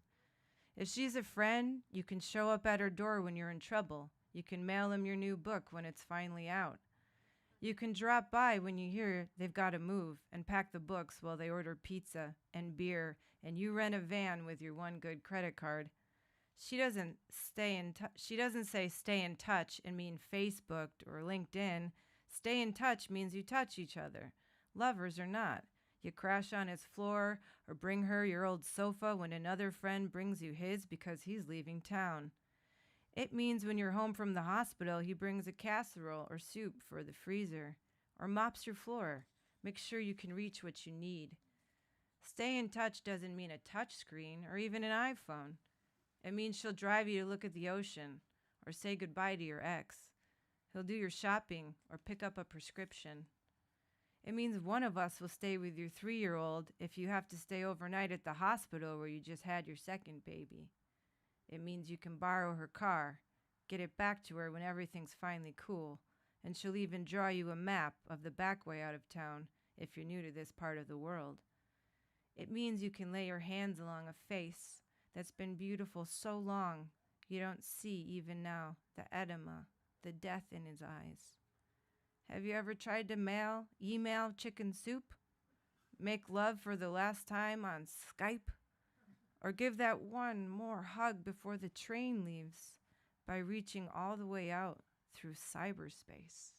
If she's a friend, you can show up at her door when you're in trouble. You can mail them your new book when it's finally out. You can drop by when you hear they've got to move and pack the books while they order pizza and beer and you rent a van with your one good credit card. She doesn't say stay in touch and mean Facebooked or LinkedIn. Stay in touch means you touch each other, lovers or not. You crash on his floor or bring her your old sofa when another friend brings you his because he's leaving town. It means when you're home from the hospital, he brings a casserole or soup for the freezer or mops your floor. Make sure you can reach what you need. Stay in touch doesn't mean a touch screen or even an iPhone. It means she'll drive you to look at the ocean or say goodbye to your ex. He'll do your shopping or pick up a prescription. It means one of us will stay with your 3-year-old if you have to stay overnight at the hospital where you just had your second baby. It means you can borrow her car, get it back to her when everything's finally cool, and she'll even draw you a map of the back way out of town if you're new to this part of the world. It means you can lay your hands along a face that's been beautiful so long you don't see even now the edema, the death in his eyes. Have you ever tried to email chicken soup? Make love for the last time on Skype? Or give that one more hug before the train leaves by reaching all the way out through cyberspace?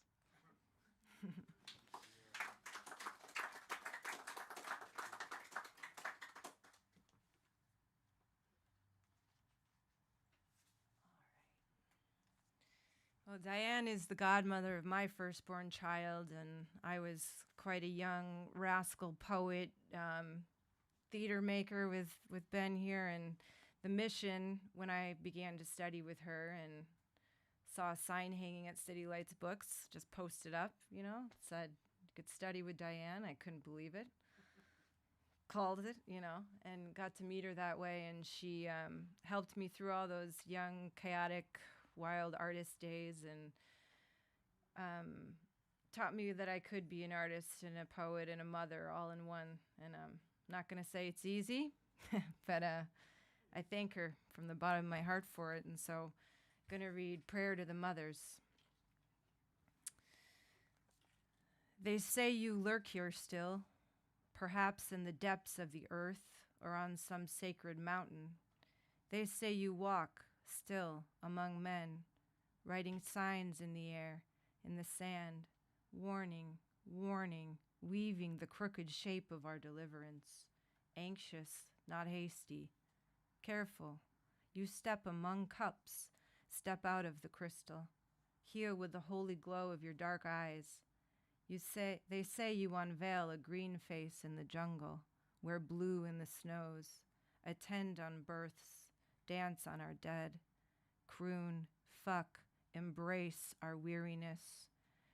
Well, Diane is the godmother of my firstborn child, and I was quite a young rascal poet, theater maker with Ben here, and the mission when I began to study with her and saw a sign hanging at City Lights Books, just posted up, said you could study with Diane. I couldn't believe it. Called it, and got to meet her that way, and she helped me through all those young, chaotic, wild artist days, and taught me that I could be an artist and a poet and a mother all in one. And I'm not going to say it's easy, but I thank her from the bottom of my heart for it. And so I'm going to read Prayer to the Mothers. They say you lurk here still, perhaps in the depths of the earth or on some sacred mountain. They say you walk still among men, writing signs in the air, in the sand, warning, warning, weaving the crooked shape of our deliverance. Anxious, not hasty. Careful. You step among cups, step out of the crystal. Here with the holy glow of your dark eyes. They say you unveil a green face in the jungle, wear blue in the snows, attend on births, dance on our dead, croon, fuck, embrace our weariness.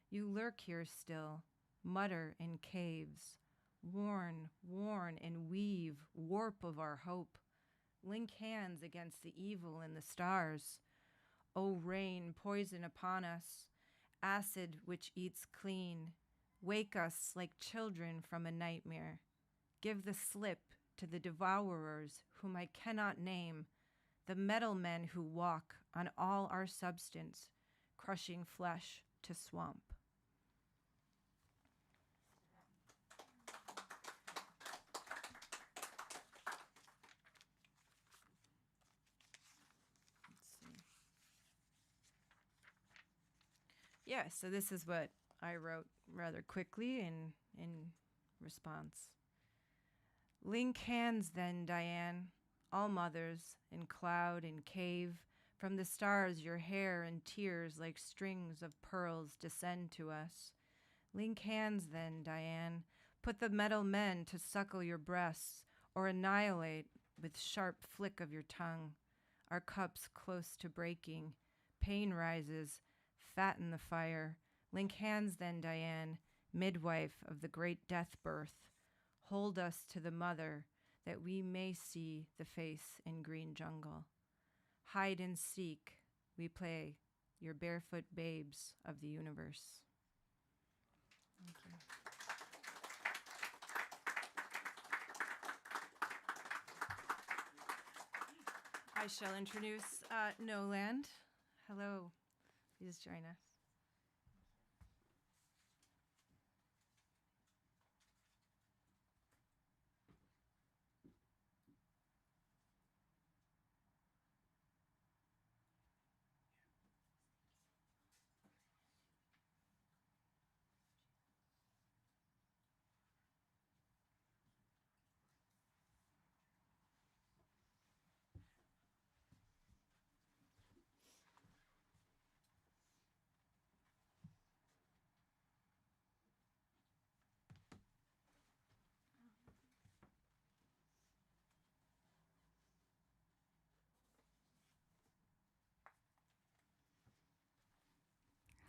You lurk here still, mutter in caves, warn and weave warp of our hope, link hands against the evil in the stars. O rain, poison upon us, acid which eats clean, wake us like children from a nightmare. Give the slip to the devourers whom I cannot name, the metal men who walk on all our substance, crushing flesh to swamp. Yeah, so this is what I wrote rather quickly in response. Link hands then, Diane, all mothers, in cloud and cave. From the stars your hair and tears like strings of pearls descend to us. Link hands then, Diane, put the metal men to suckle your breasts, or annihilate with sharp flick of your tongue. Our cups close to breaking, pain rises, fatten the fire. Link hands then, Diane, midwife of the great death birth. Hold us to the mother, that we may see the face in green jungle. Hide and seek, we play, your barefoot babes of the universe. Thank you. I shall introduce Noland. Hello, please join us.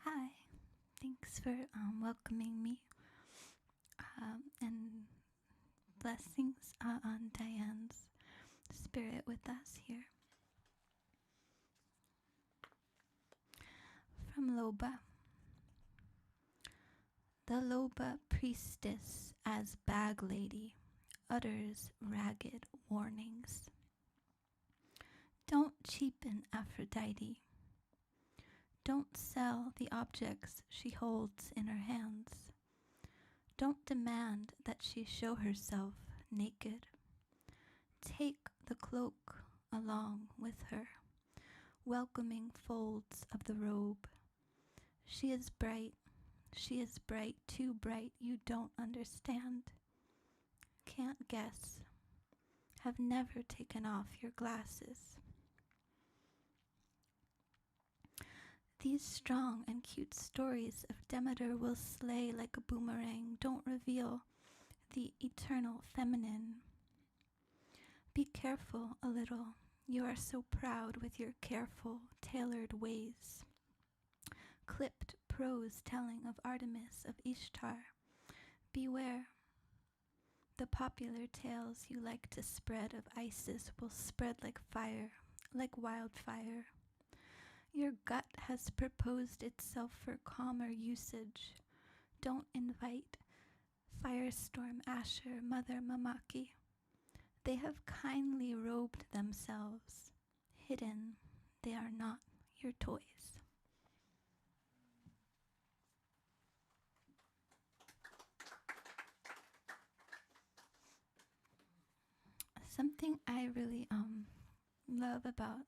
Hi, thanks for welcoming me and blessings on Diane's spirit with us here. From Loba. The Loba priestess as bag lady utters ragged warnings. Don't cheapen Aphrodite. Don't sell the objects she holds in her hands. Don't demand that she show herself naked. Take the cloak along with her, welcoming folds of the robe. She is bright, too bright you don't understand. Can't guess, have never taken off your glasses. These strong and cute stories of Demeter will slay like a boomerang. Don't reveal the eternal feminine. Be careful a little. You are so proud with your careful, tailored ways. Clipped prose telling of Artemis, of Ishtar. Beware. The popular tales you like to spread of Isis will spread like fire, like wildfire. Your gut has proposed itself for calmer usage. Don't invite Firestorm Asher, Mother Mamaki. They have kindly robed themselves. Hidden, they are not your toys. Something I really love about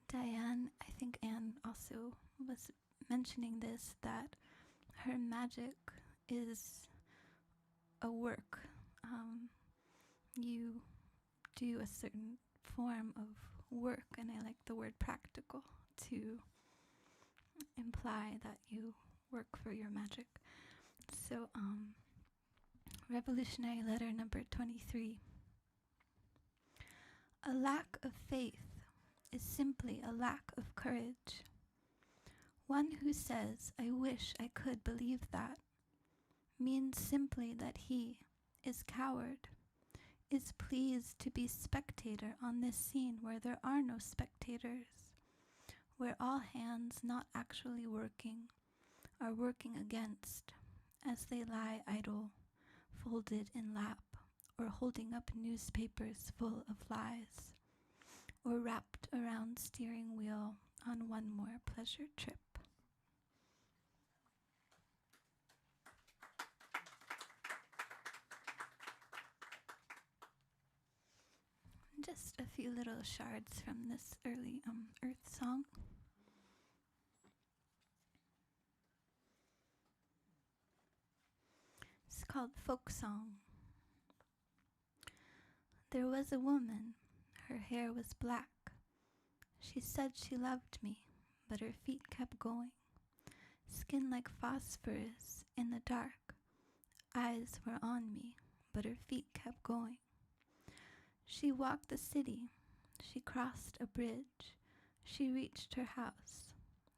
Diane, I think Anne also was mentioning this, that her magic is a work. You do a certain form of work, and I like the word practical to imply that you work for your magic. So, Revolutionary Letter number 23. A lack of faith is simply a lack of courage. One who says, I wish I could believe that, means simply that he is coward, is pleased to be spectator on this scene where there are no spectators, where all hands not actually working are working against, as they lie idle, folded in lap, or holding up newspapers full of lies, or wrapped around steering wheel on one more pleasure trip. Just a few little shards from this early Earth song. It's called Folk Song. There was a woman, her hair was black. She said she loved me, but her feet kept going. Skin like phosphorus in the dark. Eyes were on me, but her feet kept going. She walked the city. She crossed a bridge. She reached her house.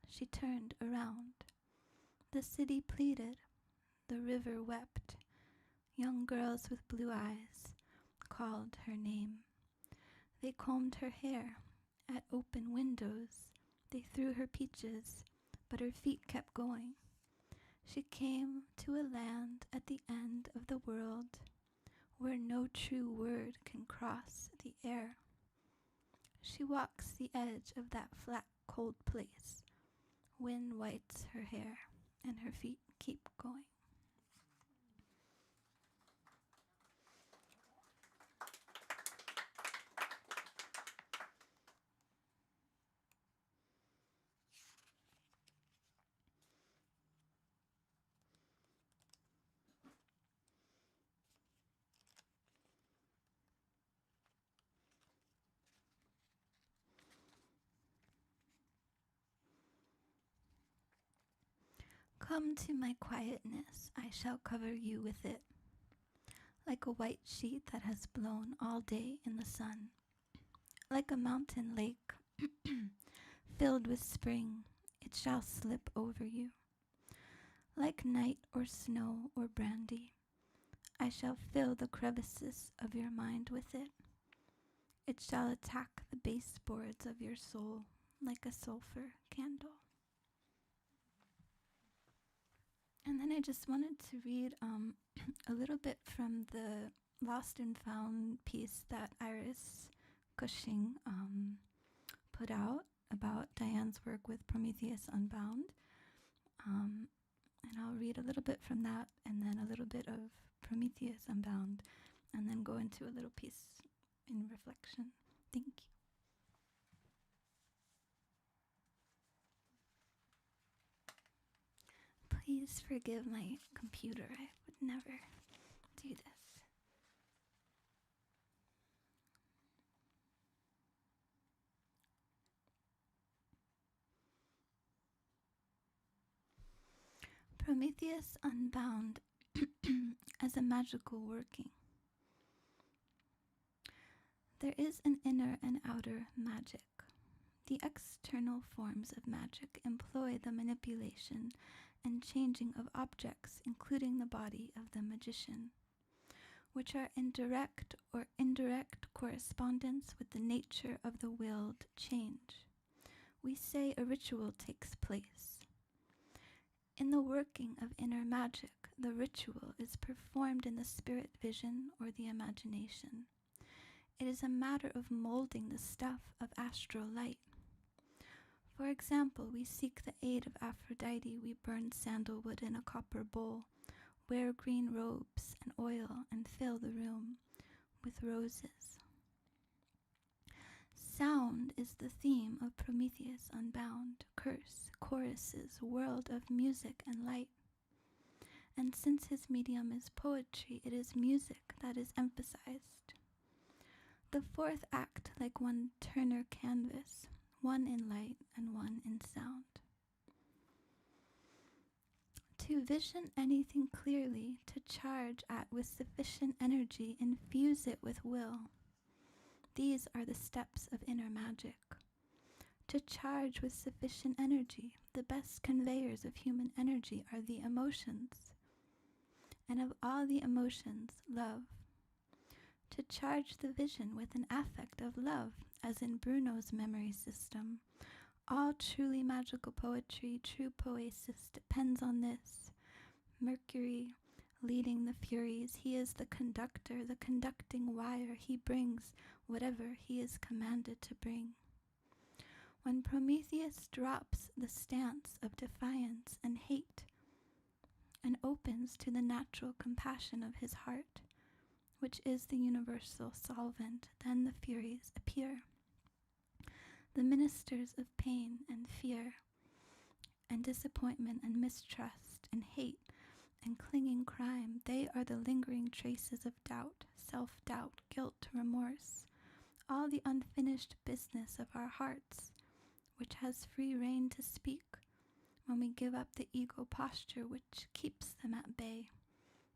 She turned around. The city pleaded. The river wept. Young girls with blue eyes called her name. They combed her hair at open windows. They threw her peaches, but her feet kept going. She came to a land at the end of the world where no true word can cross the air. She walks the edge of that flat, cold place. Wind whites her hair, and her feet keep going. Come to my quietness, I shall cover you with it, like a white sheet that has blown all day in the sun, like a mountain lake filled with spring, it shall slip over you. Like night or snow or brandy, I shall fill the crevices of your mind with it. It shall attack the baseboards of your soul like a sulfur candle. And then I just wanted to read a little bit from the Lost and Found piece that Iris Cushing put out about Diane's work with Prometheus Unbound. And I'll read a little bit from that and then a little bit of Prometheus Unbound and then go into a little piece in reflection. Thank you. Please forgive my computer. I would never do this. Prometheus Unbound as a magical working. There is an inner and outer magic. The external forms of magic employ the manipulation and changing of objects, including the body of the magician, which are in direct or indirect correspondence with the nature of the willed change. We say a ritual takes place. In the working of inner magic, the ritual is performed in the spirit vision or the imagination. It is a matter of molding the stuff of astral light. For example, we seek the aid of Aphrodite, we burn sandalwood in a copper bowl, wear green robes and oil, and fill the room with roses. Sound is the theme of Prometheus Unbound, curse, choruses, world of music and light. And since his medium is poetry, it is music that is emphasized. The fourth act, like one Turner canvas, one in light and one in sound. To vision anything clearly, to charge at with sufficient energy, infuse it with will. These are the steps of inner magic. To charge with sufficient energy, the best conveyors of human energy are the emotions. And of all the emotions, love. To charge the vision with an affect of love, as in Bruno's memory system. All truly magical poetry, true poesis, depends on this. Mercury leading the Furies, he is the conductor, the conducting wire. He brings whatever he is commanded to bring. When Prometheus drops the stance of defiance and hate and opens to the natural compassion of his heart, which is the universal solvent, then the Furies appear. The ministers of pain and fear and disappointment and mistrust and hate and clinging crime, they are the lingering traces of doubt, self-doubt, guilt, remorse, all the unfinished business of our hearts, which has free rein to speak when we give up the ego posture which keeps them at bay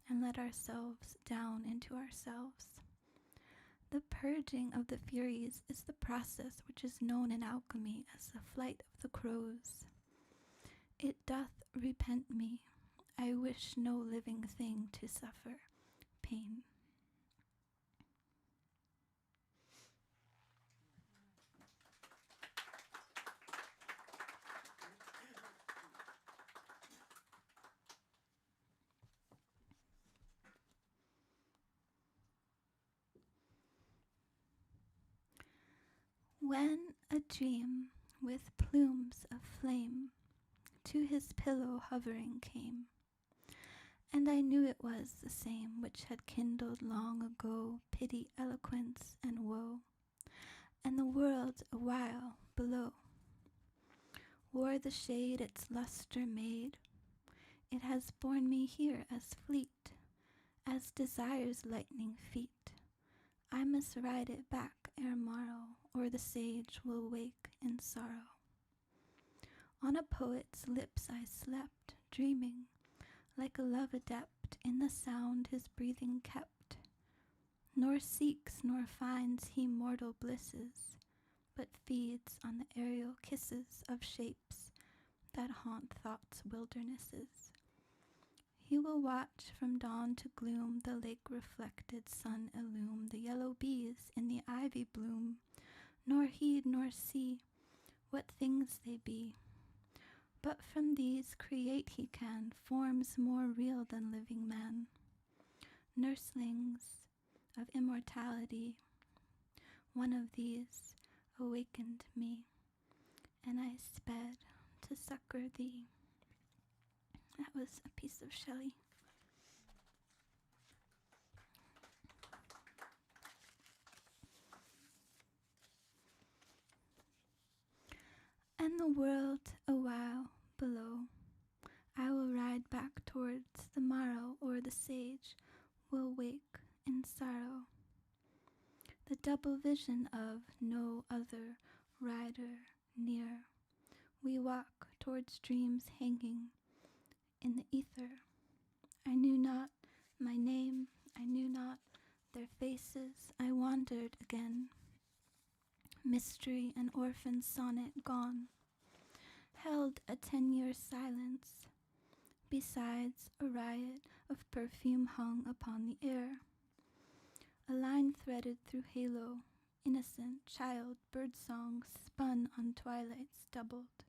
and let ourselves down into ourselves. The purging of the Furies is the process which is known in alchemy as the flight of the crows. It doth repent me. I wish no living thing to suffer pain. When a dream with plumes of flame to his pillow hovering came, and I knew it was the same which had kindled long ago pity, eloquence, and woe, and the world a while below wore the shade its lustre made. It has borne me here as fleet as desire's lightning feet. I must ride it back ere morrow, or the sage will wake in sorrow. On a poet's lips I slept, dreaming, like a love adept, in the sound his breathing kept. Nor seeks nor finds he mortal blisses, but feeds on the aerial kisses of shapes that haunt thought's wildernesses. He will watch from dawn to gloom, the lake-reflected sun illume, the yellow bees in the ivy bloom, nor heed nor see what things they be. But from these create he can forms more real than living man, nurslings of immortality. One of these awakened me, and I sped to succor thee. That was a piece of Shelley. And the world a while below, I will ride back towards the morrow, or the sage will wake in sorrow. The double vision of no other rider near, we walk towards dreams hanging in the ether. I knew not my name, I knew not their faces. I wandered again, mystery and orphan sonnet gone, held a 10-year silence. Besides, a riot of perfume hung upon the air. A line threaded through halo, innocent child birdsong spun on twilights doubled.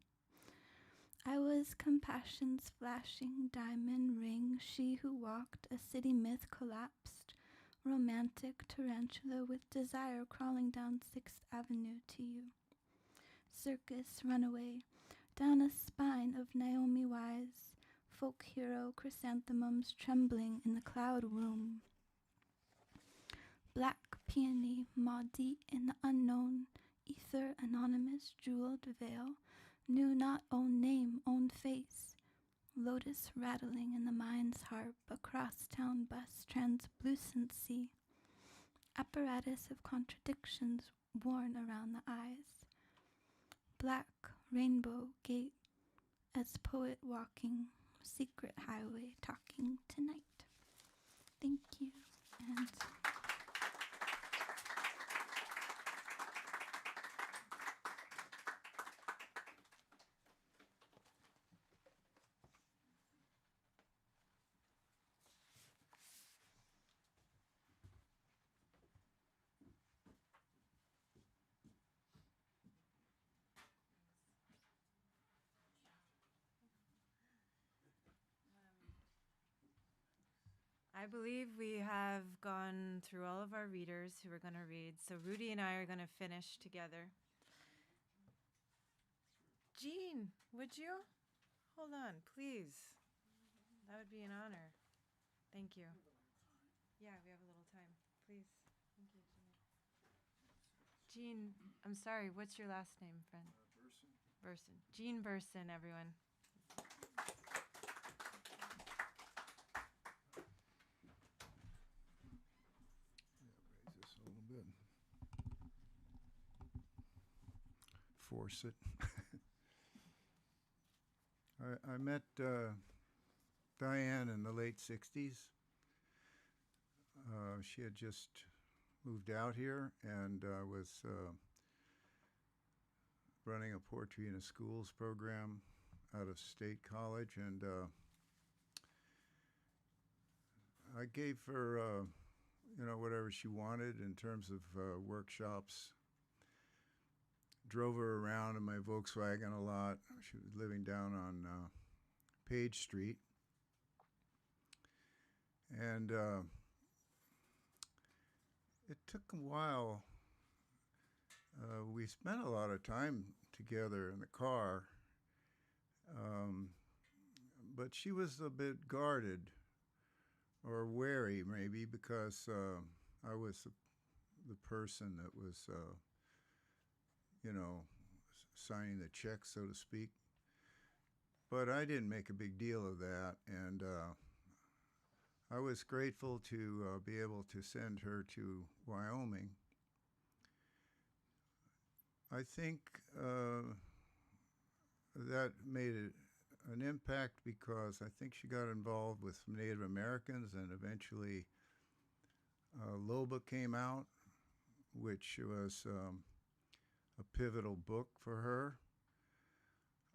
I was compassion's flashing diamond ring, she who walked a city myth collapsed, romantic tarantula with desire crawling down 6th Avenue to you. Circus runaway, down a spine of Naomi Wise, folk hero chrysanthemums trembling in the cloud womb. Black peony, maudit in the unknown, ether anonymous jeweled veil, knew not own name, own face. Lotus rattling in the mind's harp, a crosstown bus translucency. Apparatus of contradictions worn around the eyes. Black rainbow gate as poet walking, secret highway talking tonight. Thank you. And I believe we have gone through all of our readers who are going to read. So Rudy and I are going to finish together. Jean, would you? Hold on, please. That would be an honor. Thank you. Yeah, we have a little time. Please. Thank you, Jean. Jean, I'm sorry. What's your last name, friend? Burson. Jean Burson, everyone. force it. I met Diane in the late 60s. She had just moved out here and was running a poetry in a schools program out of State College, and I gave her whatever she wanted in terms of workshops. Drove her around in my Volkswagen a lot. She was living down on Page Street. And it took a while. We spent a lot of time together in the car. But she was a bit guarded or wary, maybe, because I was the person that was signing the check, so to speak. But I didn't make a big deal of that, and I was grateful to be able to send her to Wyoming. I think that made an impact because I think she got involved with some Native Americans, and eventually Loba came out, which was a pivotal book for her.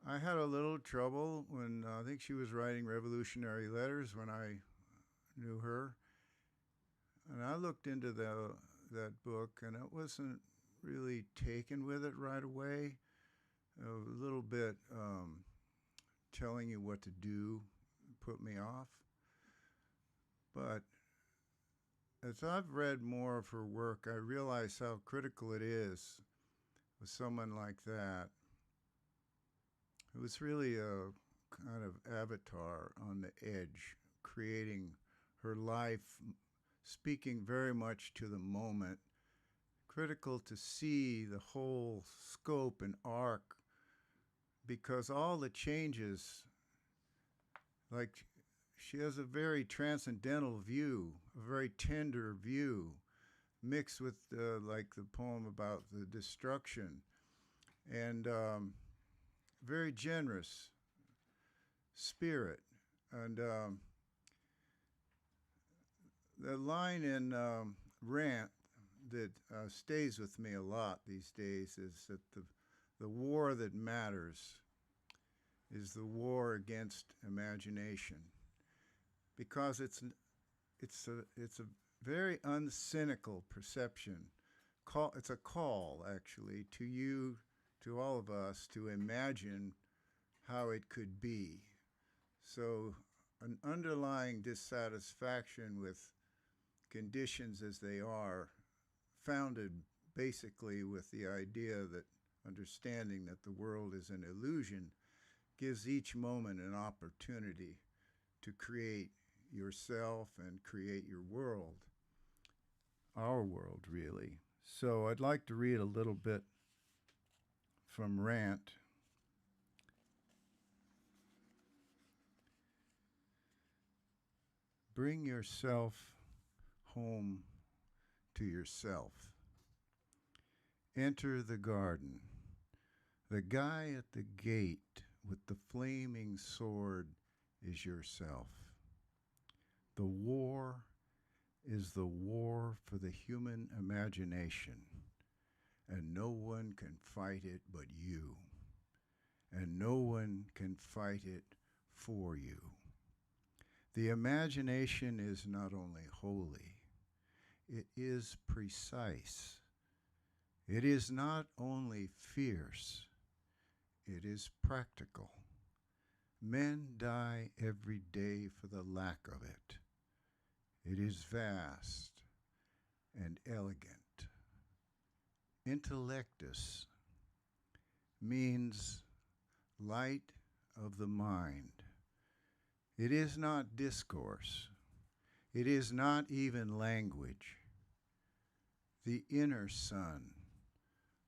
I had a little trouble when I think she was writing revolutionary letters when I knew her. And I looked into that book, and it wasn't really taken with it right away. A little bit telling you what to do put me off. But as I've read more of her work, I realize how critical it is with someone like that. It was really a kind of avatar on the edge, creating her life, speaking very much to the moment, critical to see the whole scope and arc, because all the changes, like she has a very transcendental view, a very tender view, mixed with like the poem about the destruction, and very generous spirit. And the line in Rant that stays with me a lot these days is that the war that matters is the war against imagination, because it's a very uncynical perception. It's a call, actually, to you, to all of us, to imagine how it could be. So an underlying dissatisfaction with conditions as they are, founded basically with the idea that understanding that the world is an illusion, gives each moment an opportunity to create yourself and create your world, our world, really. So I'd like to read a little bit from Rant. Bring yourself home to yourself. Enter the garden. The guy at the gate with the flaming sword is yourself. The war is the war for the human imagination, and no one can fight it but you, and no one can fight it for you. The imagination is not only holy, it is precise. It is not only fierce, it is practical. Men die every day for the lack of it. It is vast and elegant. Intellectus means light of the mind. It is not discourse. It is not even language. The inner sun,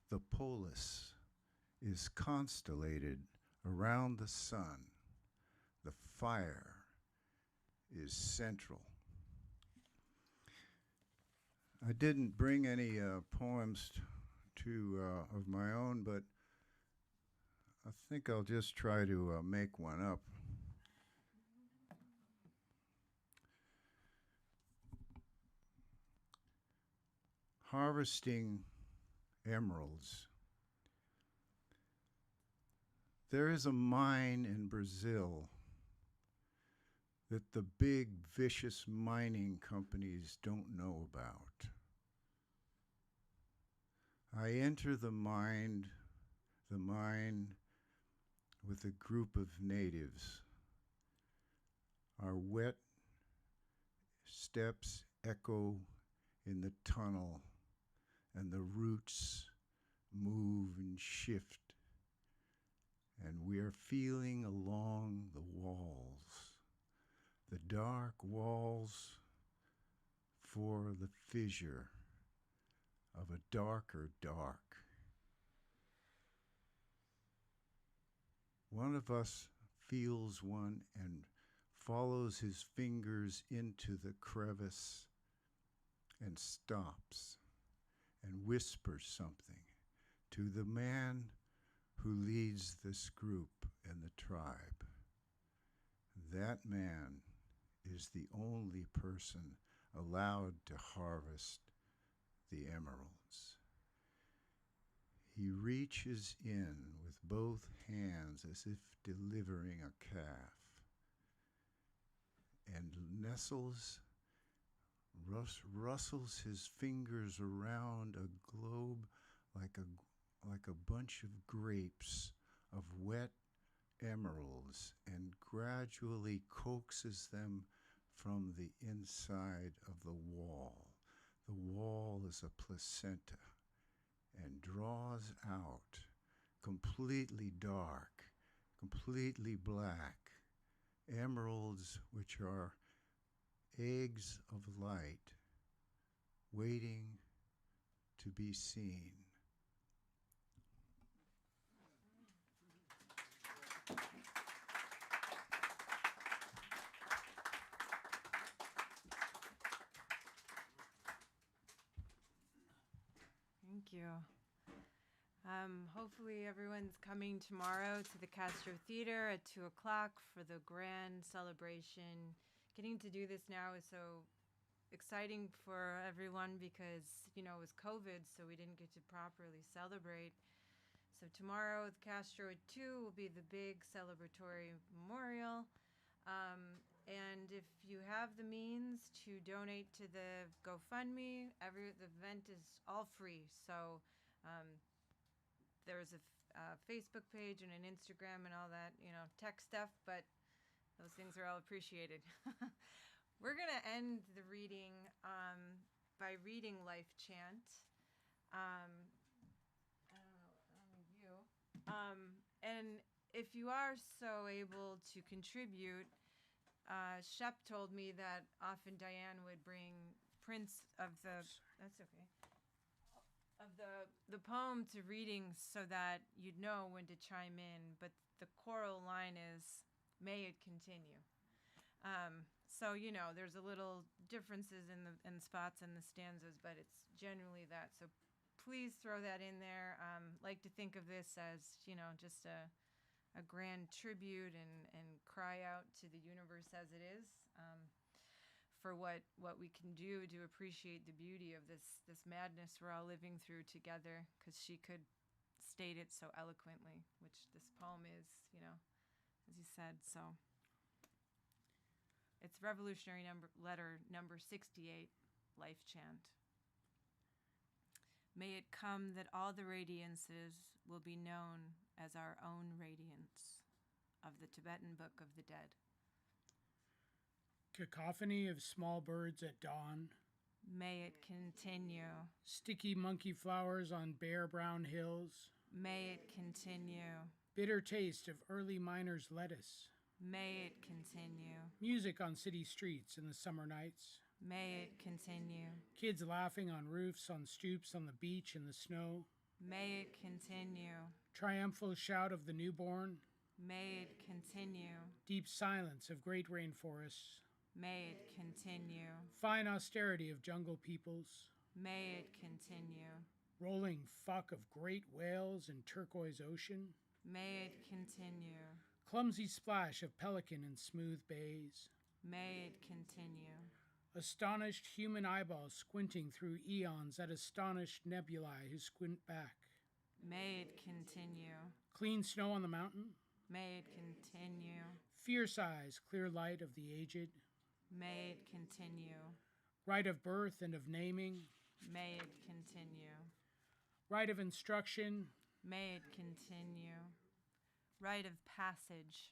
the polis, is constellated around the sun. The fire is central. I didn't bring any poems of my own, but think I'll just try to make one up. Harvesting emeralds. There is a mine in Brazil that the big, vicious mining companies don't know about. I enter the mine with a group of natives. Our wet steps echo in the tunnel, and the roots move and shift, and we are feeling along the walls, the dark walls for the fissure of a darker dark. One of us feels one and follows his fingers into the crevice and stops and whispers something to the man who leads this group and the tribe. That man is the only person allowed to harvest the emeralds. He reaches in with both hands as if delivering a calf and rustles his fingers around a globe like a bunch of grapes of wet emeralds and gradually coaxes them from the inside of the wall. The wall is a placenta and draws out completely dark, completely black emeralds, which are eggs of light waiting to be seen. Thank you. Hopefully everyone's coming tomorrow to the Castro Theater at 2 o'clock for the grand celebration. Getting to do this now is so exciting for everyone because, it was COVID, so we didn't get to properly celebrate. So tomorrow with Castro at 2 will be the big celebratory memorial. And if you have the means to donate to the GoFundMe, the event is all free. So there's a Facebook page and an Instagram and all that, tech stuff, but those things are all appreciated. We're going to end the reading by reading Life Chant. And if you are so able to contribute, Shep told me that often Diane would bring prints of the poem to readings so that you'd know when to chime in. But the choral line is, "May it continue." So there's a little differences in spots in the stanzas, but it's generally that. So please throw that in there. Like to think of this as just a grand tribute and cry out to the universe as it is, for what we can do to appreciate the beauty of this madness we're all living through together, because she could state it so eloquently, which this poem is, as you said. So it's Revolutionary Letter number 68, Life Chant. May it come that all the radiances will be known as our own radiance of the Tibetan Book of the Dead. Cacophony of small birds at dawn. May it continue. Sticky monkey flowers on bare brown hills. May it continue. Bitter taste of early miners' lettuce. May it continue. Music on city streets in the summer nights. May it continue. Kids laughing on roofs, on stoops, on the beach, in the snow. May it continue. Triumphal shout of the newborn. May it continue. Deep silence of great rainforests. May it continue. Fine austerity of jungle peoples. May it continue. Rolling fuck of great whales in turquoise ocean. May it continue. Clumsy splash of pelican in smooth bays. May it continue. Astonished human eyeballs squinting through eons at astonished nebulae who squint back. May it continue. Clean snow on the mountain. May it continue. Fierce eyes, clear light of the aged. May it continue. Rite of birth and of naming. May it continue. Rite of instruction. May it continue. Rite of passage.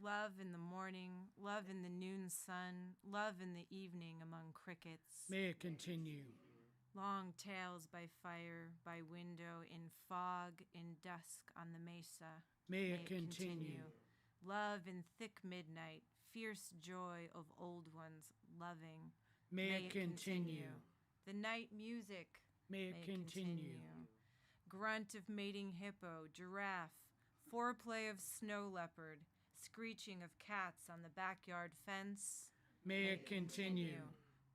Love in the morning, love in the noon sun, love in the evening among crickets. May it continue. Long tales by fire, by window, in fog, in dusk on the mesa. May it continue. Love in thick midnight, fierce joy of old ones loving. May it continue. The night music. May it continue. Grunt of mating hippo, giraffe, foreplay of snow leopard, screeching of cats on the backyard fence. May it continue.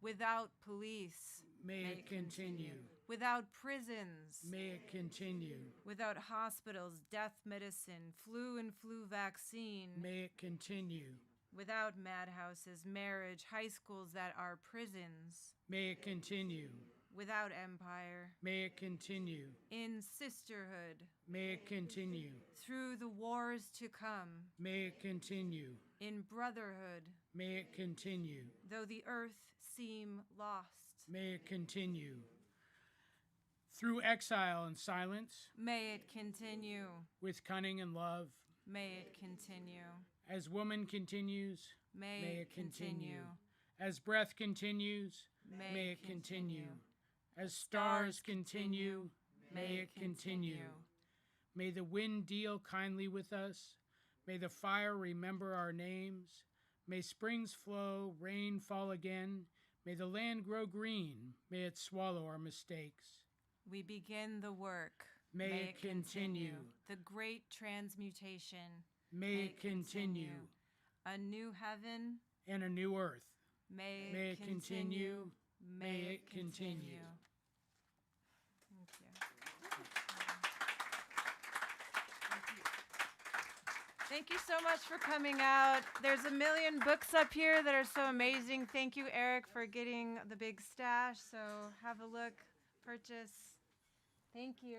Without police. May it continue. Without prisons. May it continue. Without hospitals, death medicine, flu and flu vaccine. May it continue. Without madhouses, marriage, high schools that are prisons. May it continue. Without empire. May it continue. In sisterhood. May it continue. Through the wars to come. May it continue. In brotherhood. May it continue. Though the earth seem lost. May it continue. Through exile and silence. May it continue. With cunning and love. May it continue. As woman continues. May it continue. As breath continues. May it continue. As stars continue. May it continue. May the wind deal kindly with us. May the fire remember our names. May springs flow, rain fall again. May the land grow green. May it swallow our mistakes. We begin the work. May it continue. The great transmutation. May it continue. A new heaven. And a new earth. May it continue. May it continue. Thank you so much for coming out. There's a million books up here that are so amazing. Thank you, Eric, for getting the big stash. So have a look, purchase. Thank you.